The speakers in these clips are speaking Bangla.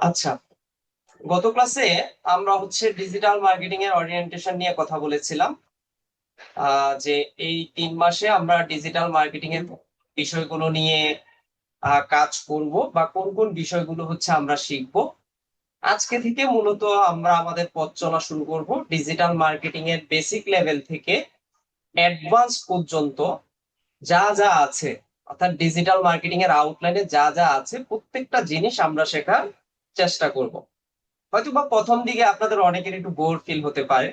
আচ্ছা, গত ক্লাসে আমরা হচ্ছে ডিজিটাল মার্কেটিং এর ওরিয়েন্টেশন নিয়ে কথা বলেছিলাম। যে এই 3 মাসে আমরা ডিজিটাল মার্কেটিং এর বিষয়গুলো নিয়ে কাজ করব বা কোন কোন বিষয়গুলো হচ্ছে আমরা শিখব। আজকে থেকে মূলত আমরা আমাদের পথ চলা শুরু করব ডিজিটাল মার্কেটিং এর বেসিক লেভেল থেকে অ্যাডভান্স পর্যন্ত। যা যা আছে, অর্থাৎ ডিজিটাল মার্কেটিং এর আউটলাইনে যা যা আছে প্রত্যেকটা জিনিস আমরা শেখার চেষ্টা করব। হয়তো বা প্রথম দিকে আপনাদের অনেকের একটু বোর ফিল হতে পারে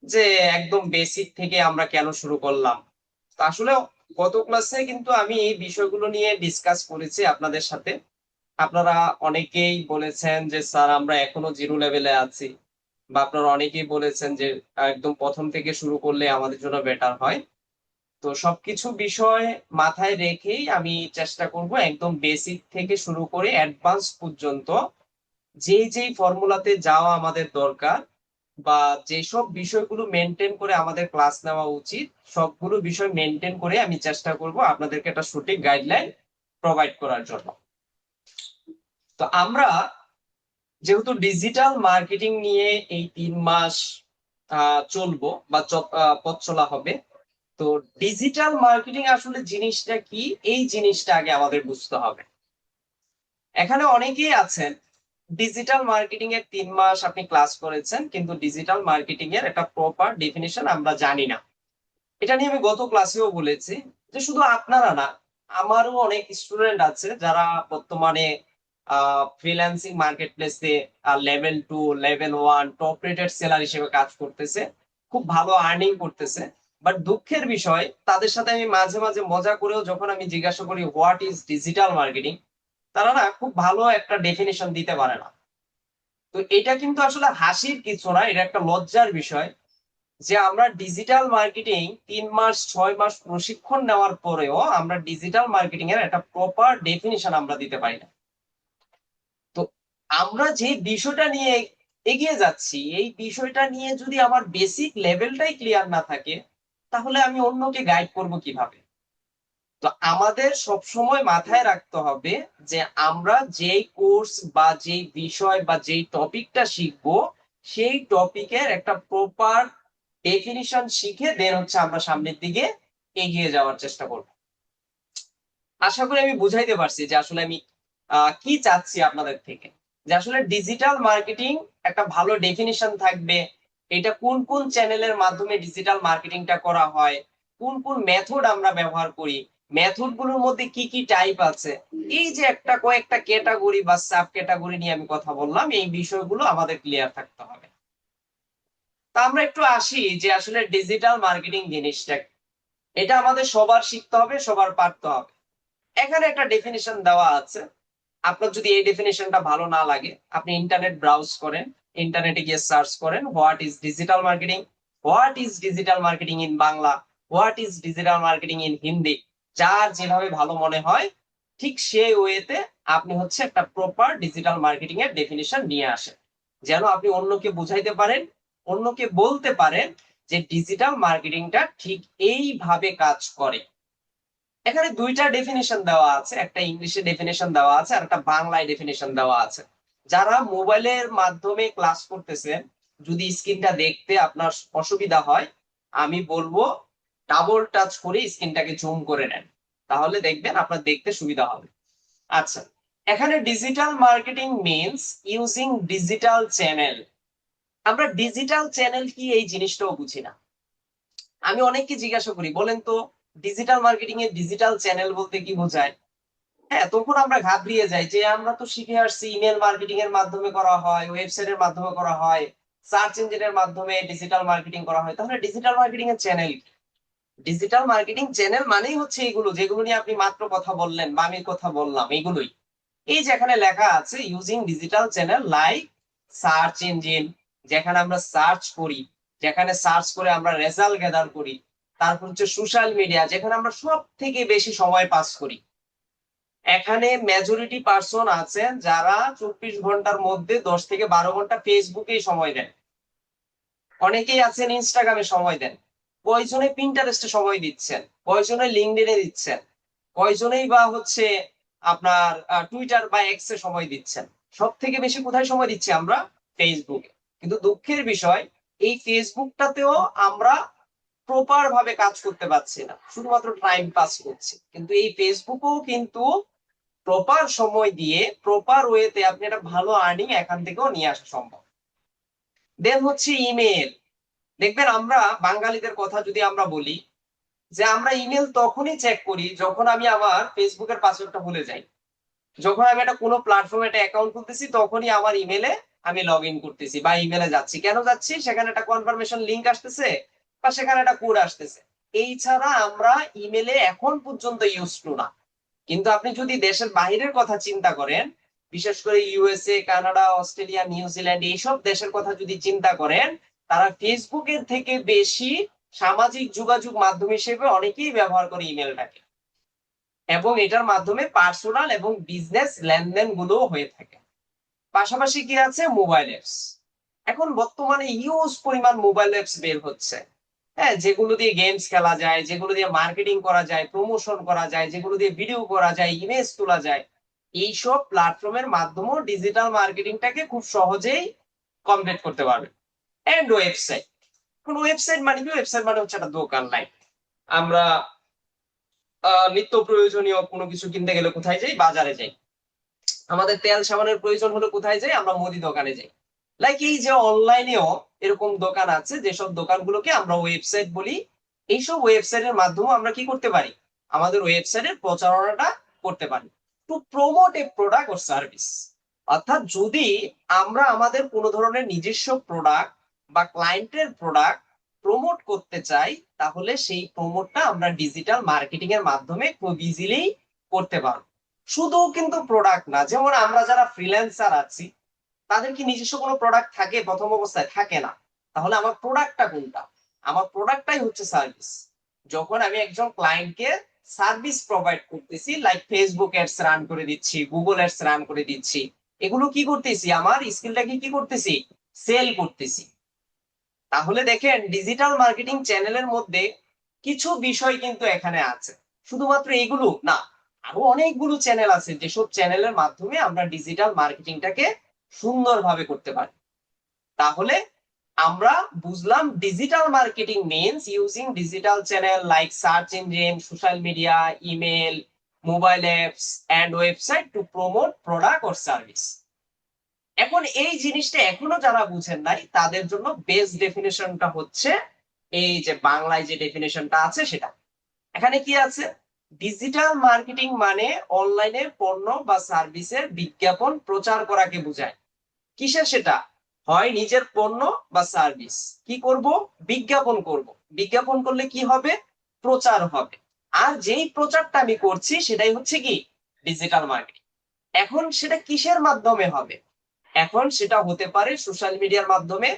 যে একদম বেসিক থেকে আমরা কেন শুরু করলাম। তো আসলে গত ক্লাসে কিন্তু আমি এই বিষয়গুলো নিয়ে ডিসকাস করেছি আপনাদের সাথে। আপনারা অনেকেই বলেছেন যে স্যার আমরা এখনো জিরো লেভেলে আছি, বা আপনারা অনেকেই বলেছেন যে একদম প্রথম থেকে শুরু করলে আমাদের জন্য বেটার হয়। তো সবকিছু বিষয় মাথায় রেখেই আমি চেষ্টা করব একদম বেসিক থেকে শুরু করে অ্যাডভান্স পর্যন্ত যেই যেই ফর্মুলাতে যাওয়া আমাদের দরকার, বা যেসব বিষয়গুলো মেনটেন করে আমাদের ক্লাস নেওয়া উচিত, সবগুলো বিষয় মেনটেন করে আমি চেষ্টা করব আপনাদেরকে একটা সঠিক গাইডলাইন প্রোভাইড করার জন্য। তো আমরা যেহেতু ডিজিটাল মার্কেটিং নিয়ে এই 3 মাস চলবো বা পথ চলা হবে, তো ডিজিটাল মার্কেটিং আসলে জিনিসটা কি, এই জিনিসটা আগে আমাদের বুঝতে হবে। এখানে অনেকেই আছেন ডিজিটাল মার্কেটিং এর 3 মাস আপনি ক্লাস করেছেন, কিন্তু ডিজিটাল মার্কেটিং এর একটা প্রপার ডেফিনেশন আমরা জানি না। এটা নিয়ে আমি গত ক্লাসেও বলেছি যে শুধু আপনারা না, আমারও অনেক স্টুডেন্ট আছে যারা বর্তমানে ফ্রিল্যান্সিং মার্কেট প্লেসে level 2 level 1 top rated seller হিসেবে কাজ করতেছে, খুব ভালো আর্নিং করতেছে। বাট দুঃখের বিষয়, তাদের সাথে আমি মাঝে মাঝে মজা করেও যখন আমি জিজ্ঞাসা করি হোয়াট ইজ ডিজিটাল মার্কেটিং, তারা না খুব ভালো একটা ডেফিনেশন দিতে পারে না। তো এটা কিন্তু আসলে হাসির কিছু না, এটা একটা লজ্জার বিষয় যে আমরা ডিজিটাল মার্কেটিং 3 মাস 6 মাস প্রশিক্ষণ নেওয়ার পরেও আমরা ডিজিটাল মার্কেটিং এর একটা প্রপার ডেফিনিশন আমরা দিতে পারি না। তো আমরা যে বিষয়টা নিয়ে এগিয়ে যাচ্ছি, এই বিষয়টা নিয়ে যদি আমার বেসিক লেভেলটাই ক্লিয়ার না থাকে, তাহলে আমি অন্যকে গাইড করব কিভাবে? তো আমাদের সব সময় মাথায় রাখতে হবে যে আমরা যেই কোর্স বা যেই বিষয় বা যেই টপিকটা শিখবো, সেই টপিকের একটা প্রপার ডেফিনিশন শিখে দেন হচ্ছে আমরা সামনের দিকে এগিয়ে যাওয়ার চেষ্টা করব। আশা করি আমি বুঝাইতে পারছি যে আসলে আমি কি চাচ্ছি আপনাদের থেকে। যে আসলে ডিজিটাল মার্কেটিং একটা ভালো ডেফিনিশন থাকবে, এটা কোন কোন চ্যানেলের মাধ্যমে ডিজিটাল মার্কেটিংটা করা হয়, কোন কোন মেথড আমরা ব্যবহার করি, মেথড গুলোর মধ্যে কি কি টাইপ আছে, এই যে একটা কয়েকটা ক্যাটাগরি বা সাব ক্যাটাগরি নিয়ে আমি কথা বললাম, এই বিষয়গুলো আমাদের ক্লিয়ার থাকতে হবে। তা আমরা একটু আসি যে আসলে ডিজিটাল মার্কেটিং জিনিসটা কি। এটা আমাদের সবার শিখতে হবে, সবার পারতে হবে। এখানে একটা ডেফিনিশন দেওয়া আছে। আপনার যদি এই ডেফিনেশনটা ভালো না লাগে, আপনি ইন্টারনেট ব্রাউজ করেন, ইন্টারনেটে গিয়ে সার্চ করেন what is digital marketing, what is digital marketing in Bangla, what is digital marketing in Hindi. যার যেভাবে ভালো মনে হয় ঠিক সেই ওয়েতে আপনি হচ্ছে একটা প্রপার ডিজিটাল মার্কেটিং এর ডেফিনিশন নিয়ে আসেন, যেন আপনি অন্যকে বুঝাইতে পারেন, অন্যকে বলতে পারেন যে ডিজিটাল মার্কেটিংটা ঠিক এইভাবে কাজ করে। এখানে দুইটা ডেফিনেশন দেওয়া আছে, একটা ইংলিশে ডেফিনেশন দেওয়া আছে আর একটা বাংলায় ডেফিনেশন দেওয়া আছে। যারা মোবাইলের মাধ্যমে ক্লাস করতেছেন, যদি স্ক্রিনটা দেখতে আপনার অসুবিধা হয়, আমি বলবো ডাবল টাচ করে স্ক্রিনটাকে জুম করে নেন, তাহলে দেখবেন আপনার দেখতে সুবিধা হবে। আচ্ছা, এখানে digital marketing means using digital channel. আমরা ডিজিটাল চ্যানেল কি এই জিনিসটাও বুঝি না। আমি অনেককে জিজ্ঞাসা করি, বলেন তো ডিজিটাল মার্কেটিং এর ডিজিটাল চ্যানেল বলতে কি বোঝায়? হ্যাঁ, তখন আমরা ঘাবড়িয়ে যাই যে আমরা তো শিখে আসছি ইমেল মার্কেটিং এর মাধ্যমে করা হয়, ওয়েবসাইটের মাধ্যমে করা হয়, সার্চ ইঞ্জিনের মাধ্যমে ডিজিটাল মার্কেটিং করা হয়। তাহলে ডিজিটাল মার্কেটিং এর চ্যানেল, ডিজিটাল মার্কেটিং চ্যানেল মানেই হচ্ছে এগুলো যেগুলো নিয়ে আপনি মাত্র কথা বললেন বা আমি কথা বললাম, এগুলোই। এই যেখানে লেখা আছে using digital channel like search engine, যেখানে আমরা সার্চ করি, যেখানে সার্চ করে আমরা রেজাল্ট গ্যাদার করি। তারপর হচ্ছে সোশ্যাল মিডিয়া, যেখানে আমরা সব থেকে বেশি সময় পাস করি। এখানে মেজরিটি পার্সন আছেন যারা 24 ঘন্টার মধ্যে 10 থেকে 12 ঘন্টা ফেসবুকেই সময় দেন। অনেকেই আছেন ইনস্টাগ্রামে সময় দেন। কয়জনে পিন্টারেস্টে সময় দিচ্ছেন, কয়জনে লিঙ্কডইনে দিচ্ছেন, কয়জনেই বা হচ্ছে আপনার টুইটার বা এক্সে সময় দিচ্ছেন। সব থেকে বেশি কোথায় সময় দিচ্ছি আমরা? ফেসবুকে। কিন্তু দুঃখের বিষয়, এই ফেসবুকটাতেও আমরা প্রপার ভাবে কাজ করতে পারছি না, শুধুমাত্র টাইম পাস করছি। কিন্তু এই ফেসবুকও কিন্তু প্রপার সময় দিয়ে প্রপার ওয়েতে আপনি একটা ভালো আর্নিং এখান থেকেও নিয়ে আসা সম্ভব। দেন হচ্ছে ইমেল। দেখবেন আমরা বাঙালিদের কথা যদি আমরা বলি, যে আমরা ইমেল তখনই চেক করি যখন আমি আমার ফেসবুকের পাসওয়ার্ডটা ভুলে যাই। যখন আমি একটা কোনো প্ল্যাটফর্মে একটা অ্যাকাউন্ট খুলতেছি তখনই আমার ইমেলে আমি লগ ইন করতেছি বা ইমেলে যাচ্ছি। কেন যাচ্ছি? সেখানে একটা কনফার্মেশন লিংক আসতেছে বা সেখানে একটা কোড আসতেছে। এই ছাড়া আমরা ইমেলে এখন পর্যন্ত ইউজ টু না। কিন্তু আপনি যদি দেশের বাহিরের কথা চিন্তা করেন, বিশেষ করে ইউএসএ, কানাডা, অস্ট্রেলিয়া, নিউজিল্যান্ড এইসব দেশের কথা যদি চিন্তা করেন, তারা ফেসবুকের থেকে বেশি সামাজিক যোগাযোগ মাধ্যম হিসেবে অনেকেই ব্যবহার করে ইমেলটাকে, এবং এটার মাধ্যমে পার্সোনাল এবং বিজনেস লেনদেন গুলো হয়ে থাকে। পাশাপাশি কি আছে? Mobile apps. এখন বর্তমানে হিউজ পরিমাণ মোবাইল অ্যাপস বের হচ্ছে, হ্যাঁ, যেগুলো দিয়ে গেমস খেলা যায়, যেগুলো দিয়ে মার্কেটিং করা যায়, প্রমোশন করা যায়, যেগুলো দিয়ে ভিডিও করা যায়, ইমেজ তোলা যায়। এইসব প্ল্যাটফর্মের মাধ্যমেও ডিজিটাল মার্কেটিংটাকে খুব সহজেই কমপ্লিট করতে পারবে। And website. কোন ওয়েবসাইট মানে কি? ওয়েবসাইট মানে হচ্ছে একটা দোকান। লাইক আমরা নিত্য প্রয়োজনীয় কোনো কিছু কিনতে গেলে কোথায় যাই? বাজারে যাই। আমাদের তেল সাবানের প্রয়োজন হলে কোথায় যাই? আমরা মুদি দোকানে যাই। লাইক এই যে অনলাইনেও এরকম দোকান আছে, যেসব দোকানগুলোকে আমরা ওয়েবসাইট বলি। এইসব ওয়েবসাইটের মাধ্যমে আমরা কি করতে পারি? আমাদের ওয়েবসাইটের প্রচারণাটা করতে পারি, টু প্রমোট এ প্রোডাক্ট ও সার্ভিস। অর্থাৎ যদি আমরা আমাদের কোনো ধরনের নিজস্ব প্রোডাক্ট বা ক্লায়েন্টের প্রোডাক্ট প্রমোট করতে চাই, তাহলে সেই প্রমোটটা আমরা ডিজিটাল মার্কেটিং এর মাধ্যমে খুব ইজিলি করতে পারবো। শুধু কিন্তু প্রোডাক্ট না, যেমন আমরা যারা ফ্রিল্যান্সার আছি, তাদের কি নিজস্ব কোনো প্রোডাক্ট থাকে? প্রথম অবস্থায় থাকে না। তাহলে আমার প্রোডাক্টটা কোনটা? আমার প্রোডাক্টটাই হচ্ছে সার্ভিস। যখন আমি একজন ক্লায়েন্টকে সার্ভিস প্রোভাইড করতেছি, লাইক ফেসবুক অ্যাডস রান করে দিচ্ছি, গুগল অ্যাডস রান করে দিচ্ছি, এগুলো কি করতেছি? আমার স্কিলটাকে কি করতেছি? সেল করতেছি। তাহলে দেখেন, ডিজিটাল মার্কেটিং চ্যানেলের মধ্যে কিছু বিষয় কিন্তু এখানে আছে, শুধুমাত্র এগুলো না, আরো অনেকগুলো চ্যানেল আছে যেসব চ্যানেলের মাধ্যমে আমরা ডিজিটাল মার্কেটিংটাকে সুন্দরভাবে করতে পারি। তাহলে আমরা বুঝলাম digital marketing means using digital channel like search engine, social media, email, mobile apps and website to promote product or service. এখন এই জিনিসটা এখনো যারা বুঝেন নাই, তাদের জন্য বেস্ট ডেফিনেশনটা হচ্ছে এই যে বাংলায় যে ডেফিনেশনটা আছে সেটা। এখানে কি আছে? ডিজিটাল মার্কেটিং মানে অনলাইনে পণ্য বা সার্ভিসের বিজ্ঞাপন প্রচার করাকে বোঝায়। কিসের সেটা? হয় নিজের পণ্য বা সার্ভিস কি করব? বিজ্ঞাপন করব। বিজ্ঞাপন করলে কি হবে? প্রচার হবে। আর যেই প্রচারটা আমি করছি সেটাই হচ্ছে কি? Digital marketing. এখন সেটা কিসের মাধ্যমে হবে? এখন সেটা হতে পারে সোশ্যাল মিডিয়ার মাধ্যমে,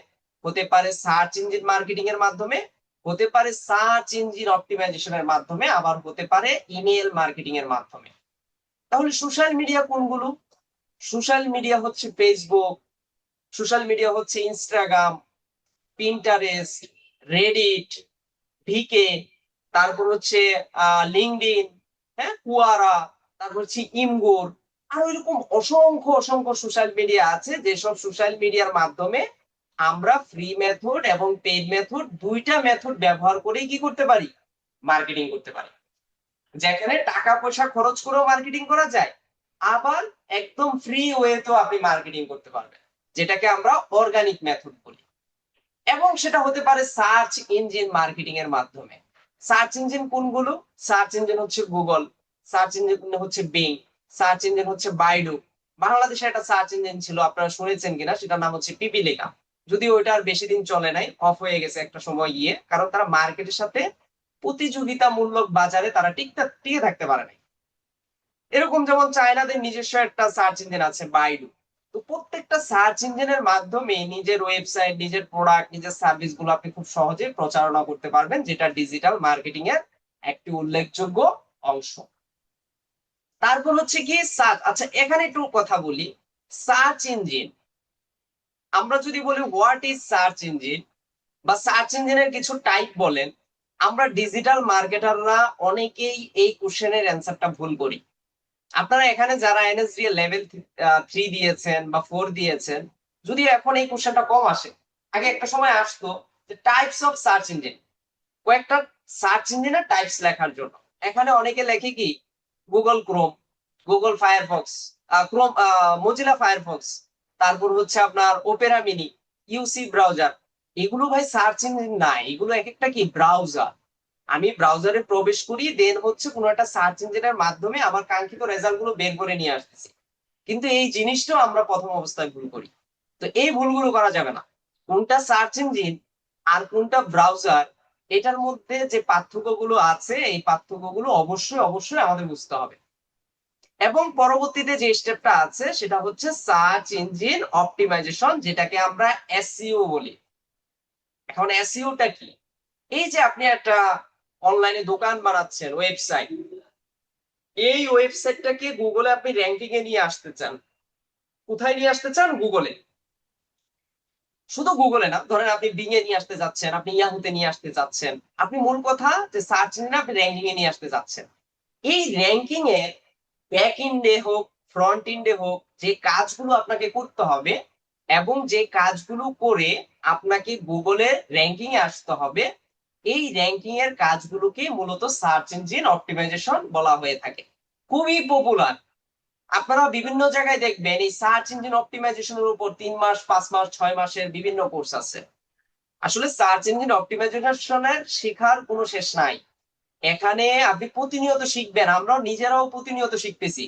হতে পারে সার্চ ইঞ্জিন মার্কেটিং এর মাধ্যমে, হতে পারে সার্চ ইঞ্জিন অপটিমাইজেশনের মাধ্যমে, আবার হতে পারে ইমেল মার্কেটিং এর মাধ্যমে। তাহলে সোশ্যাল মিডিয়া কোনগুলো? সোশ্যাল মিডিয়া হচ্ছে ফেসবুক, সোশ্যাল মিডিয়া হচ্ছে ইনস্টাগ্রাম, পিন্টারেস্ট, রেডিট, ভিকে, তারপর হচ্ছে লিঙ্কডইন, হ্যাঁ, কুয়ারা, তারপর হচ্ছে ইমগুর। আর এরকম অসংখ্য অসংখ্য সোশ্যাল মিডিয়া আছে, যেসব সোশ্যাল মিডিয়ার মাধ্যমে আমরা ফ্রি মেথড এবং পেইড মেথড দুইটা মেথড ব্যবহার করেই কি করতে পারি? মার্কেটিং করতে পারি। যেখানে টাকা পয়সা খরচ করেও মার্কেটিং করা যায়, আবার একদম ফ্রি ওয়েতেও আপনি মার্কেটিং করতে পারবেন, যেটাকে আমরা অর্গানিক মেথড বলি। এবং সেটা হতে পারে সার্চ ইঞ্জিন মার্কেটিং এর মাধ্যমে। সার্চ ইঞ্জিন কোনগুলো? সার্চ ইঞ্জিন হচ্ছে গুগল, সার্চ ইঞ্জিন হচ্ছে বিং, সার্চ ইঞ্জিন হচ্ছে বাইডু। বাংলাদেশে একটা সার্চ ইঞ্জিন ছিল, আপনারা শুনেছেন কিনা, সেটার নাম হচ্ছে পিপিলিকা। যদিও ওইটা আর বেশি দিন চলে নাই, অফ হয়ে গেছে একটা সময় গিয়ে, কারণ তারা মার্কেটের সাথে প্রতিযোগিতামূলক বাজারে তারা টিকে থাকতে পারে নাই। এরকম যেমন চায়নাদের নিজস্ব একটা সার্চ ইঞ্জিন আছে বাইডু। তো প্রত্যেকটা সার্চ ইঞ্জিনের মাধ্যমে নিজের ওয়েবসাইট, নিজের প্রোডাক্ট, নিজের সার্ভিস গুলো আপনি খুব সহজে প্রচারণা করতে পারবেন, যেটা ডিজিটাল মার্কেটিং এর একটি উল্লেখযোগ্য অংশ। তারপর হচ্ছে কি সার্চ। আচ্ছা, এখানে একটু কথা বলি। সার্চ ইঞ্জিন, আমরা যদি বলি হোয়াট ইজ সার্চ ইঞ্জিন বা সার্চ ইঞ্জিনের কিছু টাইপ বলেন, আমরা ডিজিটাল মার্কেটাররা অনেকেই এই কোশ্চেনের অ্যান্সারটা ভুল করি। আপনারা এখানে যারা এনএসডি লেভেল 3 দিয়েছেন বা 4 দিয়েছেন, যদি এখন এই কোশ্চেনটা কম আসে, আগে একটা সময় আসতো যে টাইপস অফ সার্চ ইঞ্জিন, কয়েকটা সার্চ ইঞ্জিনের টাইপস লেখার জন্য। এখানে অনেকে লেখে কি Google Chrome, Google Firefox, Chrome, Mozilla Firefox, তারপর হচ্ছে আপনার ওপেরা মিনি, ইউসি ব্রাউজার। এগুলো ভাই সার্চ ইঞ্জিন নাই, এগুলো এক একটা কি ব্রাউজার। আমি ব্রাউজারে প্রবেশ করি, দেন হচ্ছে কোনো একটা সার্চ ইঞ্জিনের মাধ্যমে আমার কাঙ্ক্ষিত রেজাল্ট গুলো বের করে নিয়ে আসতেছি। কিন্তু এই জিনিসটাও আমরা প্রথম অবস্থায় ভুল করি। তো এই ভুলগুলো করা যাবে না। কোনটা সার্চ ইঞ্জিন আর কোনটা ব্রাউজার, এটার মধ্যে যে পার্থক্যগুলো আছে, এই পার্থক্যগুলো অবশ্যই অবশ্যই আমাদের বুঝতে হবে। এবং পরবর্তীতে যে স্টেপটা আছে সেটা হচ্ছে সার্চ ইঞ্জিন অপটিমাইজেশন, যেটাকে আমরা এসইও বলি। এখন এসইওটা কি? এই যে আপনি একটা অনলাইনে দোকান বানাচ্ছেন, ওয়েবসাইট, এই ওয়েবসাইটটাকে গুগলে আপনি র্যাঙ্কিং এ নিয়ে আসতে চান। কোথায় নিয়ে আসতে চান? গুগলে। শুধু গুগলে না, ধরেন আপনি বিং এ নিয়ে আসতে যাচ্ছেন, আপনি ইয়াহুতে নিয়ে আসতে যাচ্ছেন, আপনি মূল কথা যে সার্চ ইঞ্জিনে আপনি র্যাঙ্কিং এ নিয়ে আসতে যাচ্ছেন। এই র্যাঙ্কিং এ ব্যাক ইন্ডে হোক, ফ্রন্ট ইন্ডে হোক, যে কাজগুলো আপনাকে করতে হবে এবং যে কাজগুলো করে আপনাকে গুগলে র্যাঙ্কিং এ আসতে হবে, এই র্যাঙ্কিং এর কাজগুলোকে মূলত সার্চ ইঞ্জিন অপটিমাইজেশন বলা হয়ে থাকে। খুবই পপুলার। আপনারা বিভিন্ন জায়গায় দেখবেন এই সার্চ ইঞ্জিন অপটিমাইজেশনের উপর 3 মাস, 5 মাস, 6 মাসের বিভিন্ন কোর্স আছে। আসলে সার্চ ইঞ্জিন অপটিমাইজেশনের শেখার কোনো শেষ নাই। এখানে আপনি প্রতিনিয়ত শিখবেন, আমরাও নিজেরাও প্রতিনিয়ত শিখতেছি।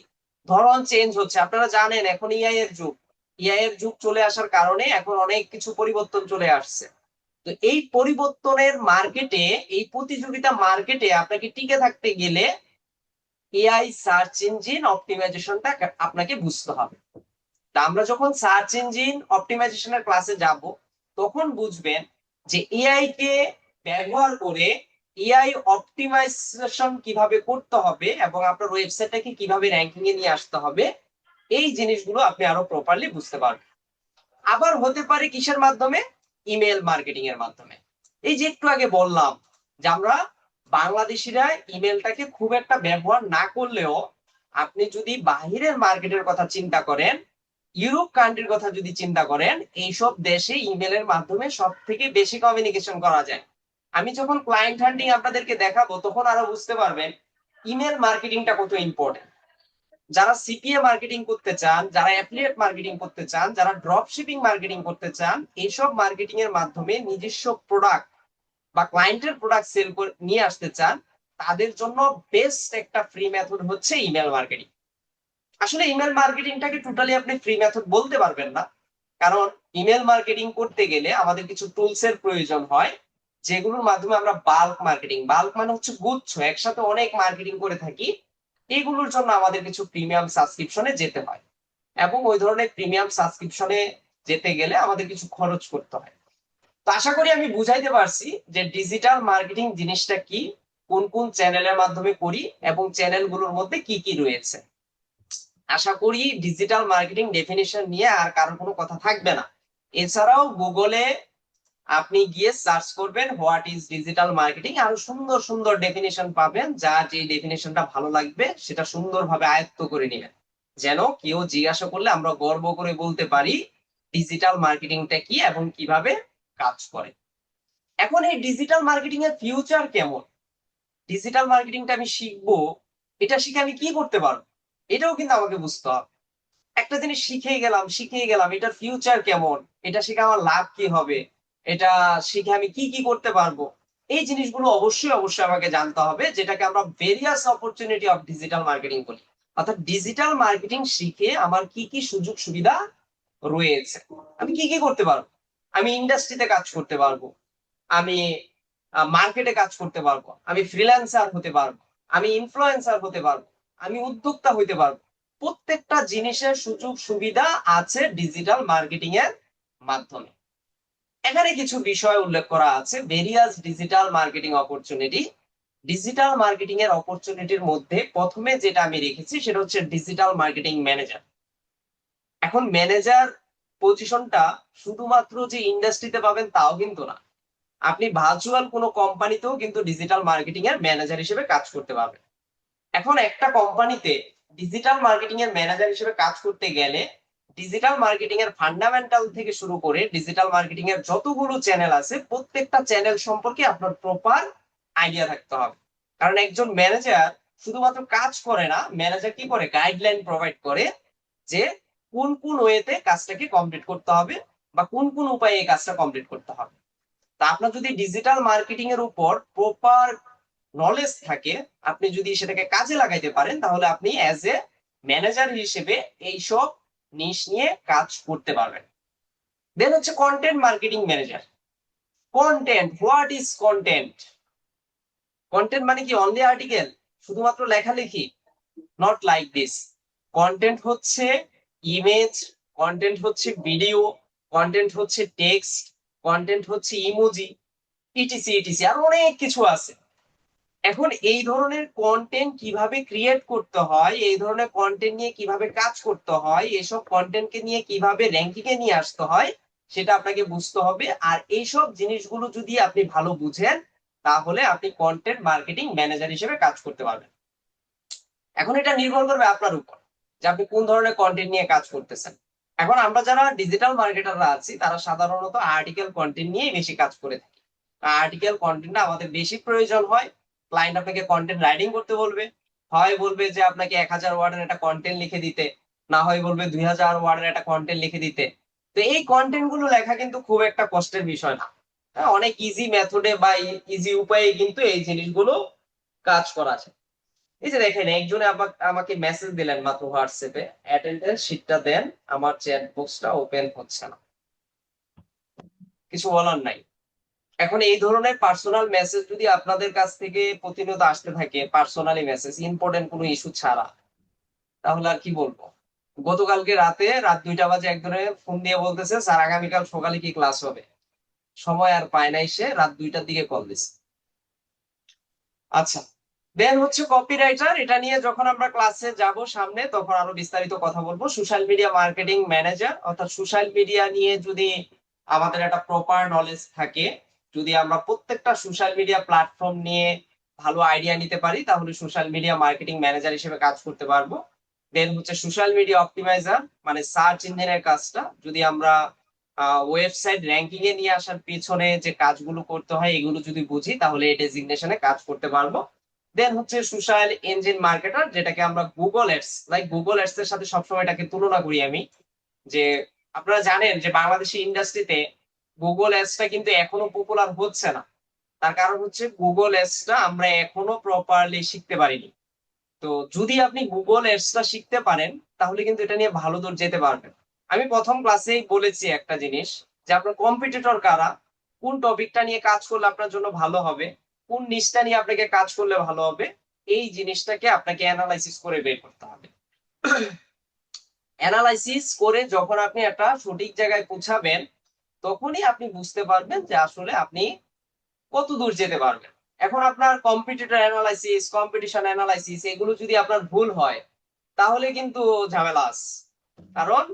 ধরন চেঞ্জ হচ্ছে, আপনারা জানেন এখন এআই এর যুগ। এআই এর যুগ চলে আসার কারণে এখন অনেক কিছু পরিবর্তন চলে আসছে। তো এই পরিবর্তনের মার্কেটে, এই প্রতিযোগিতা মার্কেটে আপনাকে টিকে থাকতে গেলে এআই সার্চ ইঞ্জিন অপটিমাইজেশনটা আপনাকে বুঝতে হবে। তা আমরা যখন সার্চ ইঞ্জিন অপটিমাইজেশনের ক্লাসে যাব, তখন বুঝবেন যে এআই কে ব্যবহার করে এআই অপটিমাইজেশন কিভাবে করতে হবে এবং আপনার ওয়েবসাইটটাকে কিভাবে র্যাঙ্কিং এ নিয়ে আসতে হবে। এই জিনিসগুলো আপনি আরো প্রপারলি বুঝতে পারবেন। আবার হতে পারে কিসের মাধ্যমে? ইমেল মার্কেটিং এর মাধ্যমে। এই যে একটু আগে বললাম যে আমরা বাংলাদেশিরা ইমেলটাকে খুব একটা ব্যবহার না করলেও, আপনি যদি বাহিরের মার্কেটের কথা চিন্তা করেন, ইউরোপ কান্ট্রির কথা যদি চিন্তা করেন, এইসব দেশে ইমেলের মাধ্যমে সব থেকে বেশি কমিউনিকেশন করা যায়। আমি যখন ক্লায়েন্ট হান্টিং আপনাদেরকে দেখাবো তখন আরো বুঝতে পারবেন ইমেল মার্কেটিংটা কত ইম্পর্টেন্ট। যারা সিপিএ মার্কেটিং করতে চান, যারা অ্যাফিলিয়েট মার্কেটিং করতে চান, যারা ড্রপ শিপিং মার্কেটিং করতে চান, এইসব মার্কেটিং এর মাধ্যমে নিজস্ব প্রোডাক্ট বা ক্লায়েন্টের প্রোডাক্ট সেল করে নিয়ে আসতে চান, তাদের জন্য বেস্ট একটা ফ্রি মেথড হচ্ছে ইমেল মার্কেটিং। আসলে ইমেল মার্কেটিংটাকে টোটালি আপনি ফ্রি মেথড বলতে পারবেন না, কারণ ইমেল মার্কেটিং করতে গেলে আমাদের কিছু টুলস এর প্রয়োজন হয়, যেগুলোর মাধ্যমে আমরা বাল্ক মার্কেটিং, বাল্ক মানে হচ্ছে গুচ্ছ, একসাথে অনেক মার্কেটিং করে থাকি। এগুলোর জন্য আমাদের কিছু প্রিমিয়াম সাবস্ক্রিপশনে যেতে হয়, এবং ওই ধরনের প্রিমিয়াম সাবস্ক্রিপশনে যেতে গেলে আমাদের কিছু খরচ করতে হয়। তো আশা করি আমি বুঝাইতে পারছি যে ডিজিটাল মার্কেটিং জিনিসটা কি, কোন কোন চ্যানেলের মাধ্যমে করি এবং চ্যানেলগুলোর মধ্যে কি কি রয়েছে। আশা করি ডিজিটাল মার্কেটিং ডেফিনিশন নিয়ে আর কারোর কোনো কথা থাকবে না। এছাড়াও গুগলে আপনি গিয়ে সার্চ করবেন হোয়াট ইজ ডিজিটাল মার্কেটিং, আরো সুন্দর সুন্দর ডেফিনিশন পাবেন, যার যে ডেফিনিশনটা ভালো লাগবে সেটা সুন্দরভাবে আয়ত্ত করে নেবেন, যেন কেউ জিজ্ঞাসা করলে আমরা গর্ব করে বলতে পারি ডিজিটাল মার্কেটিংটা কি এবং কিভাবে কাজ করে। এখন এই ডিজিটাল মার্কেটিং এর ফিউচার কেমন? ডিজিটাল মার্কেটিংটা আমি শিখবো, এটা শিখে আমি কি করতে পারবো, এটাও কিন্তু আমাকে বুঝতে হবে। একটা জিনিস শিখেই গেলাম, এটার ফিউচার কেমন, এটা শিখে আমার লাভ কি হবে, এটা শিখে আমি কি কি করতে পারবো, এই জিনিসগুলো অবশ্যই অবশ্যই আমাকে জানতে হবে, যেটাকে আমরা various opportunity of digital marketing বলি। অর্থাৎ ডিজিটাল মার্কেটিং শিখে আমার কি কি সুযোগ সুবিধা রয়েছে, আমি কি কি করতে পারবো। আমি ইন্ডাস্ট্রিতে কাজ করতে পারবো, আমি মার্কেটে কাজ করতে পারবো, আমি ফ্রিল্যান্সার হতে পারবো, আমি ইনফ্লুয়েন্সার হতে পারবো, আমি উদ্যোক্তা হইতে পারবো। প্রত্যেকটা জিনিসের সুযোগ সুবিধা আছে ডিজিটাল মার্কেটিং এর মাধ্যমে। এখানে কিছু বিষয় উল্লেখ করা আছে, various digital marketing opportunity. Digital marketing এর অপরচুনিটির মধ্যে প্রথমে যেটা আমি রেখেছি সেটা হচ্ছে ডিজিটাল মার্কেটিং ম্যানেজার। এখন ম্যানেজার পজিশনটা শুধুমাত্র যে ইন্ডাস্ট্রিতে পাবেন তাও কিন্তু না, আপনি ভার্চুয়াল কোনো কোম্পানিতেও কিন্তু ডিজিটাল মার্কেটিং এর ম্যানেজার হিসেবে কাজ করতে পারবেন। এখন একটা কোম্পানিতে ডিজিটাল মার্কেটিং এর ম্যানেজার হিসেবে কাজ করতে গেলে ডিজিটাল মার্কেটিং এর ফান্ডামেন্টাল থেকে শুরু করে ডিজিটাল মার্কেটিং এর যতগুলো চ্যানেল আছে প্রত্যেকটা চ্যানেল সম্পর্কে আপনার প্রপার আইডিয়া থাকতে হবে। কারণ একজন ম্যানেজার শুধুমাত্র কাজ করে না, ম্যানেজার কি করে, গাইডলাইন প্রোভাইড করে যে কোন কোন ওয়েতে কাজটাকে কমপ্লিট করতে হবে বা কোন কোন উপায়ে এই কাজটা কমপ্লিট করতে হবে। তা আপনার যদি ডিজিটাল মার্কেটিং এর উপর প্রপার নলেজ থাকে, আপনি যদি সেটাকে কাজে লাগাইতে পারেন, তাহলে আপনি অ্যাজ এ ম্যানেজার হিসেবে এইসব নিশ নিয়ে কাজ করতে পারবেন। দেন হচ্ছে content marketing manager. Content, what is content? Content মানে কি অনলি আর্টিকেল, শুধুমাত্র লেখালেখি? Not like this. কন্টেন্ট হচ্ছে ইমেজ, কন্টেন্ট হচ্ছে ভিডিও, কন্টেন্ট হচ্ছে টেক্সট, কন্টেন্ট হচ্ছে ইমোজি, ইটিসি ইটিসি আর অনেক কিছু আছে। এখন এই ধরনের কন্টেন্ট কিভাবে ক্রিয়েট করতে হয়, এই ধরনের কন্টেন্ট নিয়ে কিভাবে কাজ করতে হয়, এসব কন্টেন্টকে নিয়ে কিভাবে র্যাঙ্কিং এ নিয়ে আসতে হয়, সেটা আপনাকে বুঝতে হবে। আর এইসব জিনিসগুলো যদি আপনি ভালো বুঝেন, তাহলে আপনি কন্টেন্ট মার্কেটিং ম্যানেজার হিসেবে কাজ করতে পারবেন। এখন এটা নির্ভর করবে আপনার উপর যে আপনি কোন ধরনের কন্টেন্ট নিয়ে কাজ করতেছেন। এখন আমরা যারা ডিজিটাল মার্কেটাররা আছি, তারা সাধারণত আর্টিকেল কন্টেন্ট নিয়ে বেশি কাজ করে থাকি। আর্টিকেল কন্টেন্টটা আমাদের বেশি প্রয়োজন হয়। ক্লায়েন্ট আপনাকে কন্টেন্ট রাইটিং করতে বলবে, হয় বলবে যে আপনাকে 1000 ওয়ার্ডের একটা কন্টেন্ট লিখে দিতে, না হয় বলবে 2000 ওয়ার্ডের একটা কন্টেন্ট লিখে দিতে। তো এই কন্টেন্ট গুলো লেখা কিন্তু খুব একটা কষ্টের বিষয় না। হ্যাঁ, অনেক ইজি মেথডে বা ইজি উপায়ে কিন্তু এই জিনিসগুলো কাজ করা যায়। এই যে দেখেন, একজনে আমাকে মেসেজ দিলেন মাত্র হোয়াটসঅ্যাপে, অ্যাটেন্ডেন্স শিটটা দেন, আমার চ্যাট বক্সটা ওপেন হচ্ছে না। কিছু বলার নাই। এখন এই ধরনের পার্সোনাল মেসেজ যদি আপনাদের কাছ থেকে প্রতিনিয়ত আসতে থাকে, পার্সোনালি মেসেজ, ইম্পর্টেন্ট কোনো ইস্যু ছাড়া, তাহলে আর কি বলবো। গতকালকে রাতে রাত 2টা বাজে একজনে ফোন দিয়ে বলতেছে, স্যার আগামীকাল সকালে কি ক্লাস হবে? সময় আর পায় নাই, সে রাত 2টার দিকে কল দিছে। আচ্ছা, দেন হচ্ছে কপিরাইটার। এটা নিয়ে যখন আমরা ক্লাসে যাব সামনে, তখন আরো বিস্তারিত কথা বলবো। সোশ্যাল মিডিয়া মার্কেটিং ম্যানেজার, অর্থাৎ সোশ্যাল মিডিয়া নিয়ে যদি আমাদের একটা প্রপার নলেজ থাকে, যদি আমরা প্রত্যেকটা সোশ্যাল মিডিয়া প্ল্যাটফর্ম নিয়ে ভালো আইডিয়া নিতে পারি, তাহলে সোশ্যাল মিডিয়া মার্কেটিং ম্যানেজার হিসেবে কাজ করতে পারবো। দেন হচ্ছে সোশ্যাল মিডিয়া অপটিমাইজার, মানে সার্চ ইঞ্জিনের কাজটা যদি আমরা ওয়েবসাইট র্যাঙ্কিং এ নিয়ে আসার পিছনে যে কাজগুলো করতে হয় এগুলো যদি বুঝি, তাহলে এই ডেজিগনেশনে কাজ করতে পারবো। দেন হচ্ছে সোশ্যাল ইঞ্জিন মার্কেটার, যেটাকে আমরা Google ads, like Google ads এর সাথে সবসময় এটাকে তুলনা করি আমি। যে আপনারা জানেন যে বাংলাদেশি ইন্ডাস্ট্রিতে গুগল অ্যাডসটা কিন্তু এখনো পপুলার হচ্ছে না। তার কারণ হচ্ছে গুগল অ্যাডসটা আমরা এখনো প্রপারলি শিখতে পারিনি। তো যদি আপনি গুগল অ্যাডসটা শিখতে পারেন, তাহলে কিন্তু এটা নিয়ে ভালো দূর যেতে পারবেন। আমি প্রথম ক্লাসেই বলেছি একটা জিনিস, যে আপনার কম্পিটিটর কারা, কোন টপিকটা নিয়ে কাজ করলে আপনার জন্য ভালো হবে, কোন নিশটা নিয়ে আপনাকে কাজ করলে ভালো হবে, এই জিনিসটাকে আপনাকে অ্যানালাইসিস করে বের করতে হবে। অ্যানালাইসিস করে যখন আপনি একটা সঠিক জায়গায় পৌঁছাবেন, তখনই আপনি বুঝতে পারবেন যে আসলে আপনি কত দূর যেতে পারবেন। এখন আপনার কম্পিটিটর অ্যানালাইসিস, কম্পিটিশন অ্যানালাইসিস এগুলো যদি আপনার ভুল হয়, তাহলে কিন্তু ঝামেলা আছে। কারণ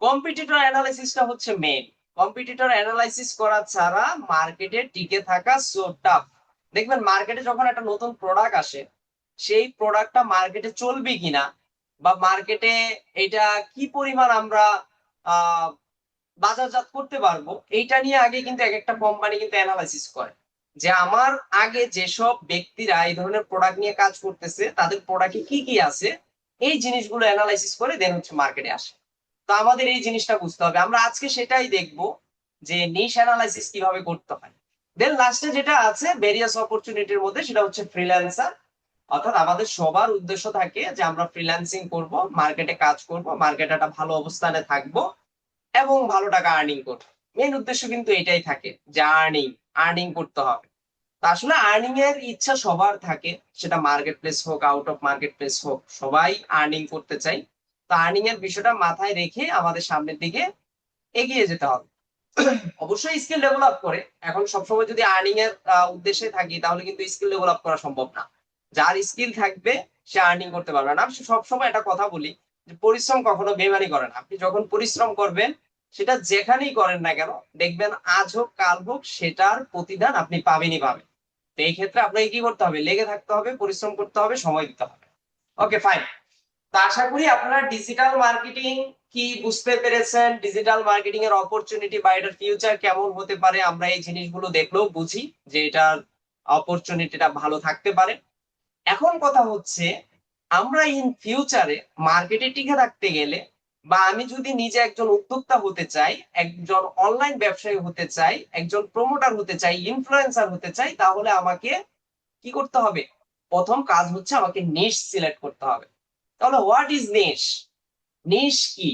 কম্পিটিটর অ্যানালাইসিসটা হচ্ছে মেইন। কম্পিটিটর অ্যানালাইসিস করা ছাড়া মার্কেটে টিকে থাকা সো টাফ। দেখবেন মার্কেটে যখন একটা নতুন প্রোডাক্ট আসে, সেই প্রোডাক্টটা মার্কেটে চলবে কিনা, বা মার্কেটে এটা কি পরিমাণ আমরা আহ বাজারজাত করতে পারবো, এইটা নিয়ে আগে কিন্তু এক একটা কোম্পানি কিন্তু অ্যানালাইসিস করে। যে আমার আগে যেসব ব্যক্তিরা এই ধরনের প্রোডাক্ট নিয়ে কাজ করতেছে, তাদের প্রোডাক্টে কি কি আছে, এই জিনিসগুলো অ্যানালাইসিস করে দেন হচ্ছে মার্কেটে আসে। তো আমাদের এই জিনিসটা বুঝতে হবে। আমরা আজকে সেটাই দেখবো যে নিশ অ্যানালাইসিস কিভাবে করতে হয়। দেন লাস্টে যেটা আছে ভেরিয়াস অপরচুনিটির মধ্যে, সেটা হচ্ছে ফ্রিল্যান্সার। অর্থাৎ আমাদের সবার উদ্দেশ্য থাকে যে আমরা ফ্রিল্যান্সিং করব, মার্কেটে কাজ করব, মার্কেটে একটা ভালো অবস্থানে থাকবো এবং ভালো টাকা আর্নিং করবো। মেন উদ্দেশ্য কিন্তু এটাই থাকে যে আর্নিং, আর্নিং করতে হবে। তা আসলে আর্নিং এর ইচ্ছা সবার থাকে, সেটা মার্কেট প্লেস হোক, আউট অফ মার্কেট প্লেস হোক, সবাই আর্নিং করতে চাই। তো আর্নিং এর বিষয়টা মাথায় রেখে আমাদের সামনের দিকে এগিয়ে যেতে হবে। অবশ্যই স্কিল ডেভেলপ করে, এখন সবসময় যদি আর্নিং এর উদ্দেশ্যে থাকি, তাহলে কিন্তু স্কিল ডেভেলপ করা সম্ভব না। যার স্কিল থাকবে সে আর্নিং করতে পারবে না। আমি সবসময় একটা কথা বলি যে পরিশ্রম কখনো বেমানি করে না। আপনি যখন পরিশ্রম করবেন, সেটা যেখানেই করেন না কেন, দেখবেন আজ হোক কাল হোক সেটার প্রতিদান আপনি পাবেনই পাবেন। তো এই ক্ষেত্রে আপনাকে কি করতে হবে, লেগে থাকতে হবে, পরিশ্রম করতে হবে, সময় দিতে হবে। Okay fine. তো আশা করি আপনারা ডিজিটাল মার্কেটিং কি বুঝতে পেরেছেন, ডিজিটাল মার্কেটিং এর অপরচুনিটি বা এটার ফিউচার কেমন হতে পারে। আমরা এই জিনিসগুলো দেখলেও বুঝি যে এটার অপরচুনিটিটা ভালো থাকতে পারে। এখন কথা হচ্ছে, আমরা ইন ফিউচারে মার্কেটে টিকে থাকতে গেলে বা আমি যদি নিজে একজন উদ্যোক্তা হতে চাই, একজন অনলাইন ব্যবসায়ী হতে চাই, একজন প্রমোটার হতে চাই, ইনফ্লুয়েন্সার হতে চাই, তাহলে আমাকে কি করতে হবে? প্রথম কাজ হচ্ছে আমাকে নিশ সিলেক্ট করতে হবে। তাহলে হোয়াট ইজ নিশ? নিশ কি,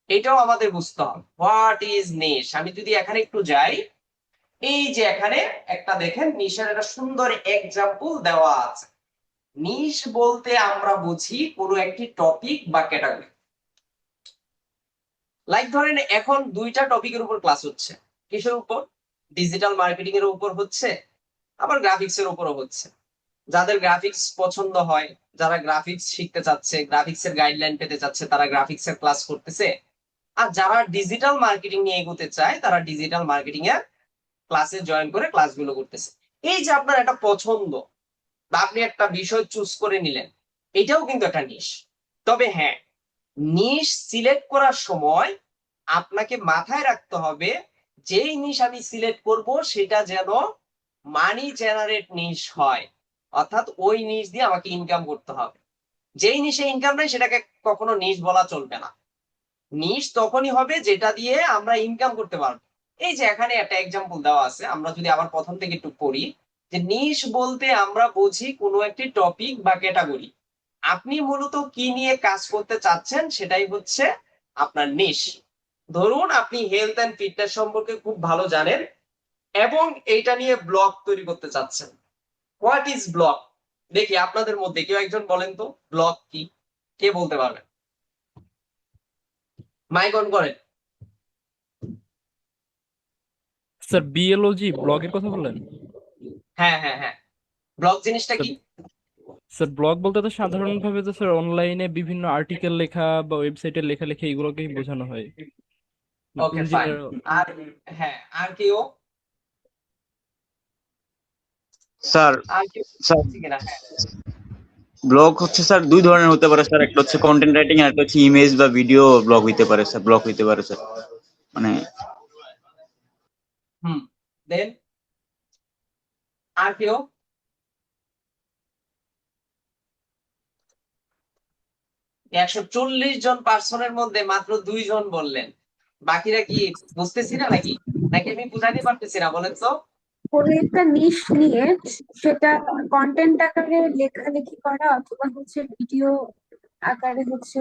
এটাও আমাদের বুঝতে হবে। হোয়াট ইজ নিশ? আমি যদি এখানে একটু যাই, এই যে এখানে একটা দেখেন নিশের একটা সুন্দর এক্সাম্পল দেওয়া আছে। নিশ বলতে আমরা বুঝি কোনো একটি টপিক বা ক্যাটাগরি। লাইক ধরেন এখন দুইটা টপিকের উপর ক্লাস হচ্ছে। কিসের উপর? ডিজিটাল মার্কেটিং এর উপর হচ্ছে, আবার গ্রাফিক্স এর উপরও হচ্ছে। যাদের গ্রাফিক্স পছন্দ হয়, যারা গ্রাফিক্স শিখতে চাচ্ছে, গ্রাফিক্স এর গাইডলাইন পেতে চাচ্ছে, তারা গ্রাফিক্স এর ক্লাস করতেছে। আর যারা ডিজিটাল মার্কেটিং নিয়ে এগোতে চায়, তারা ডিজিটাল মার্কেটিং এর ক্লাসে জয়েন করে ক্লাসগুলো করতেছে। এই যে আপনার একটা পছন্দ বা আপনি একটা বিষয় চুজ করে নিলেন, এটাও কিন্তু একটা নিশ। তবে হ্যাঁ, নিশ সিলেক্ট করার সময় আপনাকে মাথায় রাখতে হবে, যেই নিশ আমি সিলেক্ট করব সেটা যেন মানি জেনারেট নিশ হয়, অর্থাৎ ওই নিশ দিয়ে আমাকে ইনকাম করতে হবে। যেই নিশে ইনকাম নেই সেটাকে কখনো নিশ বলা চলবে না। নিশ তখনই হবে যেটা দিয়ে আমরা ইনকাম করতে পারবো। এই যে এখানে একটা এক্সাম্পল দেওয়া আছে, আমরা যদি আবার প্রথম থেকে একটু পড়ি, যে নিশ বলতে আমরা বুঝি কোনো একটি টপিক বা ক্যাটাগরি। আপনি মূলত কি নিয়ে কাজ করতে চাচ্ছেন সেটাই হচ্ছে আপনার নিশ। ধরুন আপনি হেলথ এন্ড ফিটনেস সম্পর্কে খুব ভালো জানেন এবং এইটা নিয়ে ব্লগ তৈরি করতে চাচ্ছেন। What is blog? দেখি আপনাদের মধ্যে কেউ একজন বলেন তো, ব্লগ কি? কে বলতে পারবেন? মাইক অন করেন। স্যার বিএলওজি ব্লগের কথা বললেন? হ্যাঁ হ্যাঁ হ্যাঁ, ব্লগ জিনিসটা স্যার কি? স্যার ব্লগ বলতে তো সাধারণভাবে যে স্যার অনলাইনে বিভিন্ন আর্টিকেল লেখা বা ওয়েবসাইটে লেখালেখি এগুলোকেই বোঝানো হয়। Okay fine. আর হ্যাঁ, আর কেউ? স্যার আর কেউ স্যার আছে কিনা? হ্যাঁ। ব্লগ হচ্ছে স্যার দুই ধরনের হতে পারে স্যার, একটা হচ্ছে কন্টেন্ট রাইটিং আর একটা হচ্ছে ইমেজ বা ভিডিও ব্লগ হইতে পারে স্যার, ব্লগ হইতে পারে স্যার, মানে হুম, দেন আর কেউ? 140 জন পার্সনের মধ্যে মাত্র 2 জন বললেন। বাকিরা কি বুঝতেছি না নাকি, নাকি আমি বুঝাইতে পারতেছি না? বলেন তো। কোনো একটা নিশ নিয়ে সেটা কন্টেন্ট আকারে লেখালেখি করা অথবা হচ্ছে ভিডিও আকারে হচ্ছে